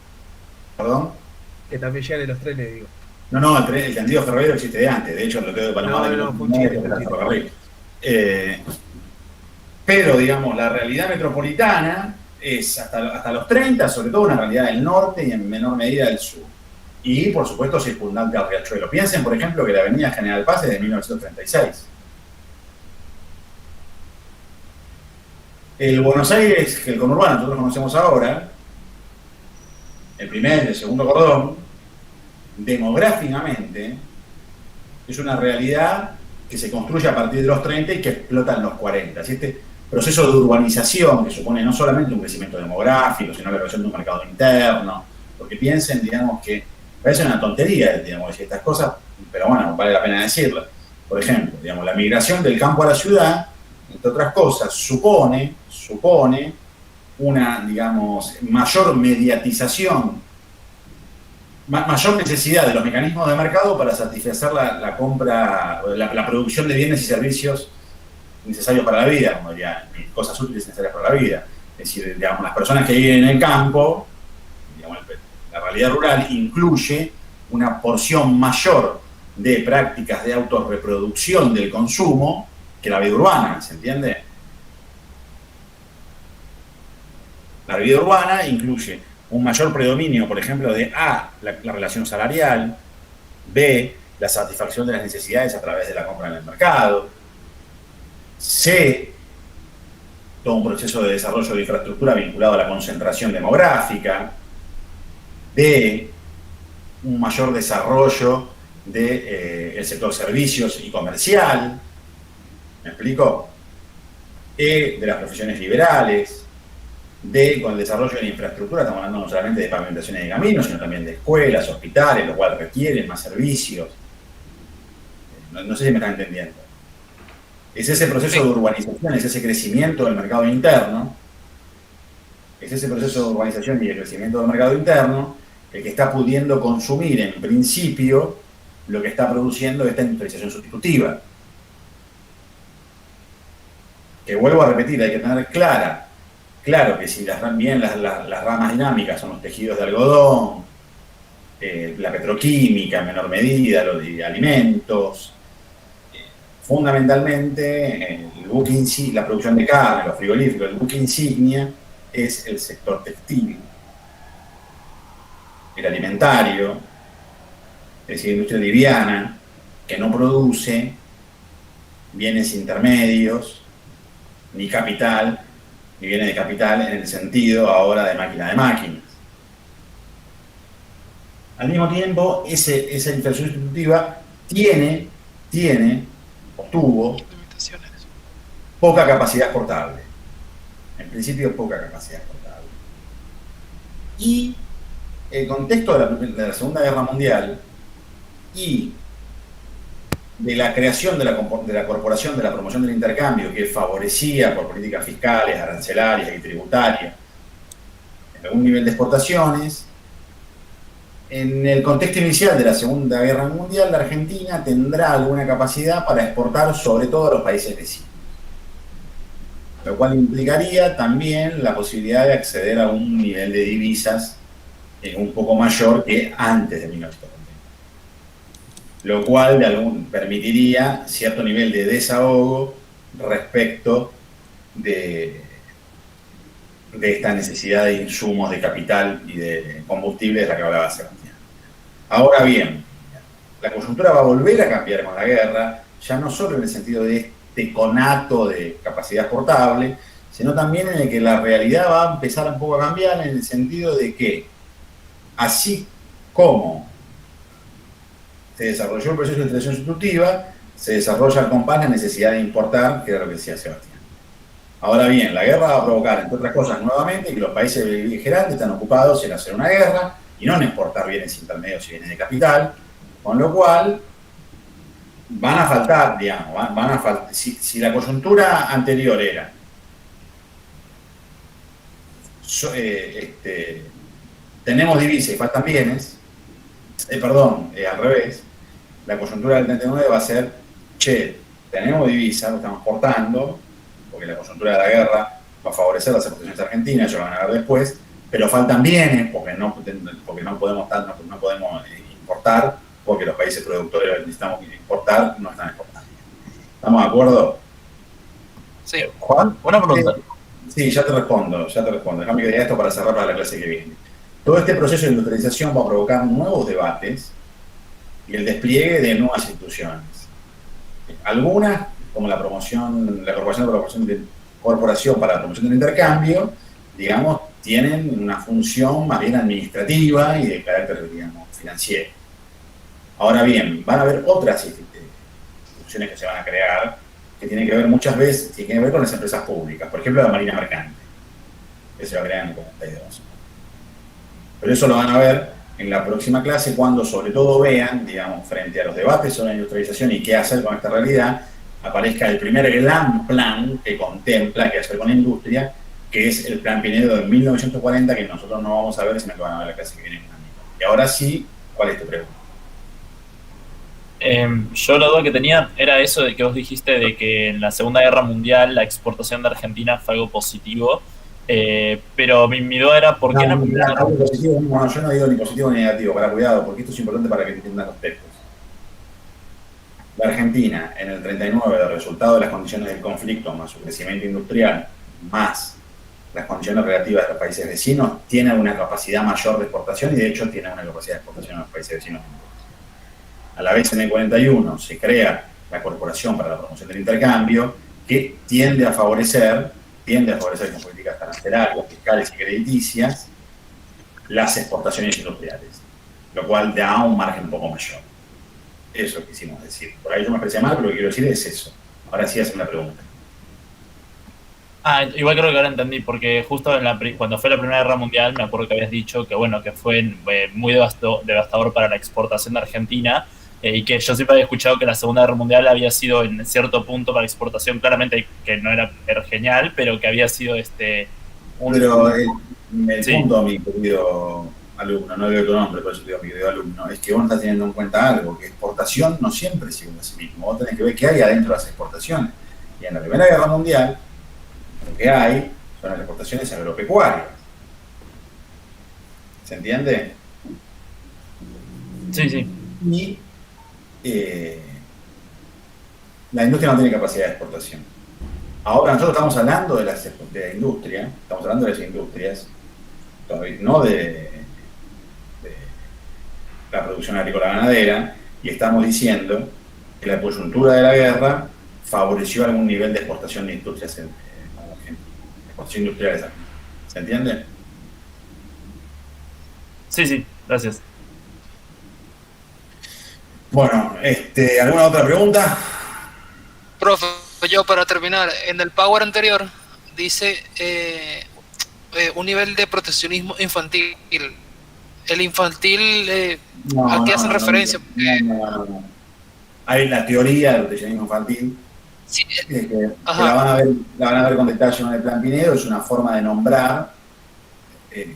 ¿Perdón? Que también llegan en los trenes, digo. No, el tendido ferroviario existe de antes. De hecho, el loteo de Palomar fue un chiste. Pero, digamos, la realidad metropolitana es hasta los 30, sobre todo una realidad del norte y en menor medida del sur. Y, por supuesto, circundante al Riachuelo. Piensen, por ejemplo, que la avenida General Paz es de 1936. El Buenos Aires, que el conurbano nosotros conocemos ahora, el primer y el segundo cordón, demográficamente, es una realidad que se construye a partir de los 30 y que explota en los 40. ¿Sí? Este proceso de urbanización que supone no solamente un crecimiento demográfico, sino la creación de un mercado interno, porque piensen, digamos, que parece una tontería, digamos, decir estas cosas, pero bueno, vale la pena decirlas. Por ejemplo, digamos, la migración del campo a la ciudad, entre otras cosas, supone una, digamos, mayor mediatización, mayor necesidad de los mecanismos de mercado para satisfacer la compra, la producción de bienes y servicios necesarios para la vida, como diría, cosas útiles necesarias para la vida. Es decir, digamos, las personas que viven en el campo, digamos, la realidad rural incluye una porción mayor de prácticas de autorreproducción del consumo que la vida urbana, ¿se entiende? La vida urbana incluye un mayor predominio, por ejemplo, de A, la relación salarial, B, la satisfacción de las necesidades a través de la compra en el mercado, C, todo un proceso de desarrollo de infraestructura vinculado a la concentración demográfica, D, un mayor desarrollo del sector servicios y comercial, ¿me explico? E, de las profesiones liberales, D, con el desarrollo de la infraestructura, estamos hablando no solamente de pavimentaciones de caminos, sino también de escuelas, hospitales, lo cual requieren más servicios. No sé si me están entendiendo. Es ese proceso de urbanización, es ese crecimiento del mercado interno, es ese proceso de urbanización y de crecimiento del mercado interno el que está pudiendo consumir en principio lo que está produciendo esta industrialización sustitutiva. Que vuelvo a repetir, hay que tener claro que si las ramas dinámicas son los tejidos de algodón, la petroquímica en menor medida, los de alimentos, fundamentalmente la producción de carne, los frigoríficos, el buque insignia es el sector textil, el alimentario, es decir, industria liviana, que no produce bienes intermedios, ni capital, ni bienes de capital en el sentido ahora de máquina de máquinas. Al mismo tiempo, esa inflación sustitutiva tuvo poca capacidad exportable. En principio, poca capacidad exportable. Y el contexto de la Segunda Guerra Mundial y de la creación de la Corporación de la Promoción del Intercambio, que favorecía por políticas fiscales, arancelarias y tributarias en algún nivel de exportaciones, en el contexto inicial de la Segunda Guerra Mundial, la Argentina tendrá alguna capacidad para exportar sobre todo a los países vecinos, lo cual implicaría también la posibilidad de acceder a un nivel de divisas un poco mayor que antes de 1940. Lo cual permitiría cierto nivel de desahogo respecto de esta necesidad de insumos, de capital y de combustible de la que hablaba Sebastián. Ahora bien, la coyuntura va a volver a cambiar con la guerra, ya no solo en el sentido de este conato de capacidad exportable, sino también en el que la realidad va a empezar un poco a cambiar en el sentido de que, así como se desarrolló el proceso de inflación sustitutiva, se desarrolla al compás la necesidad de importar, que era lo que decía Sebastián. Ahora bien, la guerra va a provocar, entre otras cosas, nuevamente, que los países beligerantes están ocupados en hacer una guerra y no en exportar bienes intermedios y bienes de capital, con lo cual van a faltar, digamos, si la coyuntura anterior era tenemos divisas y faltan bienes, al revés, la coyuntura del 39 va a ser, tenemos divisas, lo estamos exportando, porque la coyuntura de la guerra va a favorecer las exportaciones argentinas, ya lo van a ver después, pero faltan bienes porque no podemos importar, porque los países productores que necesitamos importar no están exportando. ¿Estamos de acuerdo? Sí. Juan, una pregunta. Sí, ya te respondo. Déjame que diga esto para cerrar para la clase que viene. Todo este proceso de industrialización va a provocar nuevos debates y el despliegue de nuevas instituciones. Algunas, como la Corporación para la Promoción del Intercambio, digamos, tienen una función más bien administrativa y de carácter, digamos, financiero. Ahora bien, van a haber otras instituciones que se van a crear que tienen que ver muchas veces, tienen que ver con las empresas públicas, por ejemplo la Marina Mercante, que se va a crear en el 42. Pero eso lo van a ver en la próxima clase cuando sobre todo vean, digamos, frente a los debates sobre la industrialización y qué hacer con esta realidad, aparezca el primer gran plan que contempla qué hacer con la industria, que es el Plan Pinedo de 1940, que nosotros no vamos a ver, sino que van a ver la clase que viene. Y ahora sí, ¿cuál es tu pregunta? Yo la duda que tenía era eso de que vos dijiste de que en la Segunda Guerra Mundial la exportación de Argentina fue algo positivo, pero mi duda era por qué yo no digo ni positivo ni negativo, para cuidado, porque esto es importante para que entiendan los textos. La Argentina, en el 39, el resultado de las condiciones del conflicto, más su crecimiento industrial, más las condiciones relativas de los países vecinos, tiene una capacidad mayor de exportación y de hecho tiene una capacidad de exportación en los países vecinos. A la vez, en el 41 se crea la Corporación para la Promoción del Intercambio, que tiende a favorecer con políticas arancelarias, fiscales y crediticias las exportaciones industriales, lo cual da un margen un poco mayor. Eso quisimos decir. Por ahí yo me expresé mal, pero lo que quiero decir es eso. Ahora sí, hacen la pregunta. Igual creo que ahora entendí, porque justo cuando fue la Primera Guerra Mundial me acuerdo que habías dicho que bueno, que fue muy devastador para la exportación de Argentina, y que yo siempre había escuchado que la Segunda Guerra Mundial había sido en cierto punto para la exportación, claramente que no era genial, pero que había sido Pero el punto, mi querido alumno, no digo tu nombre, por eso digo mi querido alumno, es que vos no estás teniendo en cuenta algo, que exportación no siempre sigue a sí mismo. Vos tenés que ver qué hay adentro de las exportaciones. Y en la Primera Guerra Mundial, lo que hay son las exportaciones agropecuarias. ¿Se entiende? Sí. Y la industria no tiene capacidad de exportación. Ahora nosotros estamos hablando de la industria, estamos hablando de las industrias, todavía no de la producción agrícola ganadera, y estamos diciendo que la coyuntura de la guerra favoreció algún nivel de exportación de industrias exportación industrial. ¿Se entiende? Sí, gracias. Bueno, ¿alguna otra pregunta? Profe, yo para terminar, en el Power anterior dice un nivel de proteccionismo infantil. El infantil, ¿a qué hacen referencia? No. Hay la teoría del proteccionismo infantil, Sí. que la van a ver con detalle en el Plan Pinedo. Es una forma de nombrar de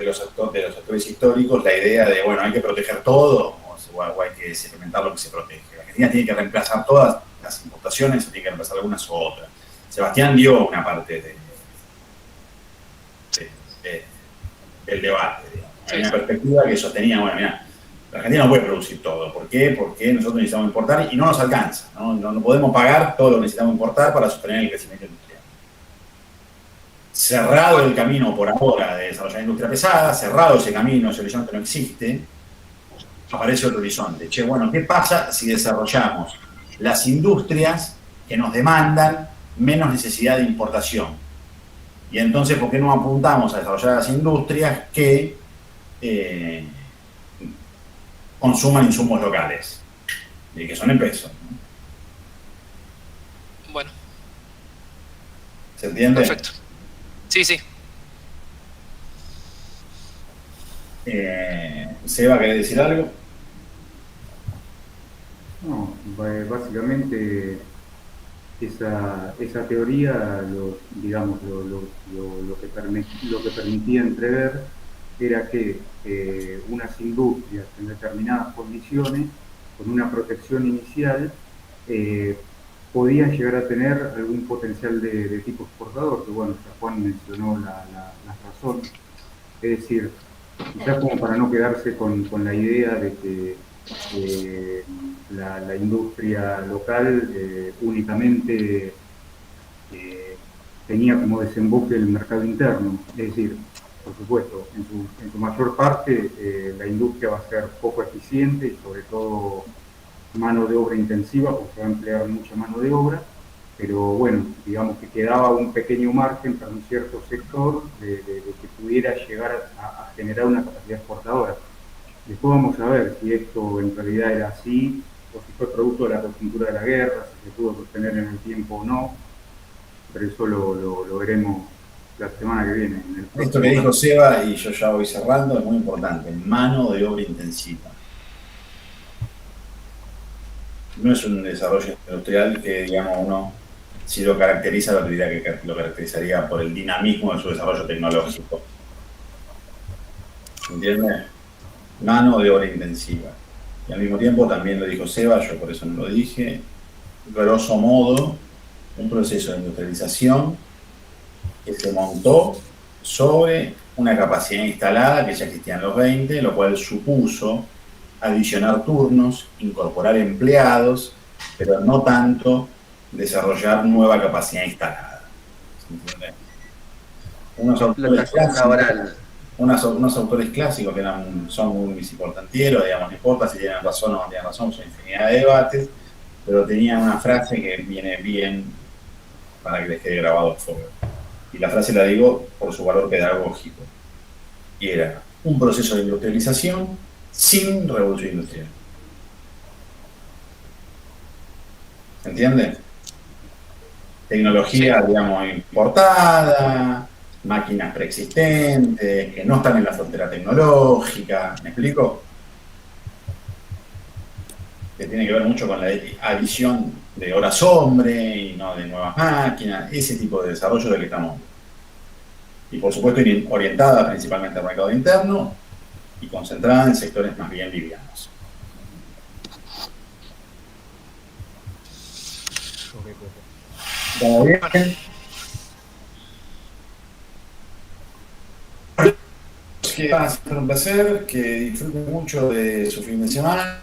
los actores históricos la idea de, bueno, hay que proteger todo o hay que segmentar lo que se protege. La Argentina tiene que reemplazar todas las importaciones, tiene que reemplazar algunas u otras. Sebastián dio una parte del debate, digamos. Hay una perspectiva que sostenía, bueno, mira, la Argentina no puede producir todo. ¿Por qué? Porque nosotros necesitamos importar y no nos alcanza. No podemos pagar todo lo que necesitamos importar para sostener el crecimiento industrial. Cerrado el camino por ahora de desarrollar industria pesada, cerrado ese camino, ese horizonte no existe, aparece otro horizonte. Che, bueno, ¿qué pasa si desarrollamos las industrias que nos demandan menos necesidad de importación? Y entonces, ¿por qué no apuntamos a desarrollar las industrias que consuman insumos locales? Y que son en pesos, ¿no? Bueno. ¿Se entiende? Perfecto. Sí. Seba, ¿querés decir algo? No, básicamente esa teoría, lo que permitía entrever era que unas industrias en determinadas condiciones, con una protección inicial, podían llegar a tener algún potencial de tipo exportador, que bueno, ya Juan mencionó las razones. Es decir, quizás como para no quedarse con la idea de que la industria local únicamente tenía como desemboque el mercado interno. Es decir, por supuesto, en su mayor parte la industria va a ser poco eficiente y sobre todo mano de obra intensiva, porque se va a emplear mucha mano de obra, pero bueno, digamos que quedaba un pequeño margen para un cierto sector de que pudiera llegar a generar una capacidad exportadora. Después vamos a ver si esto en realidad era así, o si fue producto de la coyuntura de la guerra, si se pudo sostener en el tiempo o no, pero eso lo veremos la semana que viene. Esto que dijo Seba, y yo ya voy cerrando, es muy importante: mano de obra intensiva. No es un desarrollo industrial que, digamos, uno, si lo caracteriza, lo diría que lo caracterizaría por el dinamismo de su desarrollo tecnológico. ¿Entiendes? Mano de obra intensiva. Y al mismo tiempo, también lo dijo Seba, yo por eso no lo dije, grosso modo, un proceso de industrialización que se montó sobre una capacidad instalada que ya existía en los 20, lo cual supuso adicionar turnos, incorporar empleados, pero no tanto desarrollar nueva capacidad instalada. ¿Se entiende? Unos autores clásicos que son muy importantieros, digamos, no importa si tienen razón o no tienen razón, son infinidad de debates, pero tenían una frase que viene bien para que les quede grabado a fuego. Y la frase la digo por su valor pedagógico. Y era: un proceso de industrialización sin revolución industrial. ¿Se entiende? Tecnología, digamos, importada, máquinas preexistentes, que no están en la frontera tecnológica. ¿Me explico? Que tiene que ver mucho con la adición de horas hombre y no de nuevas máquinas, ese tipo de desarrollo del que estamos. Y por supuesto orientada principalmente al mercado interno y concentrada en sectores más bien livianos. ¿Todo bien? Que va a ser un placer, que disfruten mucho de su fin de semana,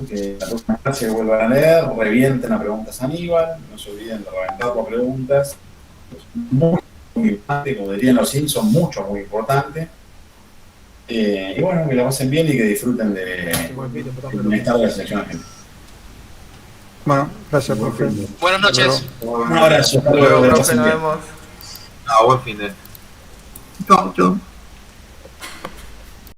que la próxima clase vuelvan a leer, revienten a preguntas Aníbal, no se olviden de reventar por preguntas. Es muy importante, como dirían los Simpsons, muy importante. Y bueno, que la pasen bien y que disfruten del bienestar de la selección argentina. Bueno, gracias, profe. Buenas noches. Un abrazo. Hasta luego, profe, nos vemos. Buen fin de. Chau.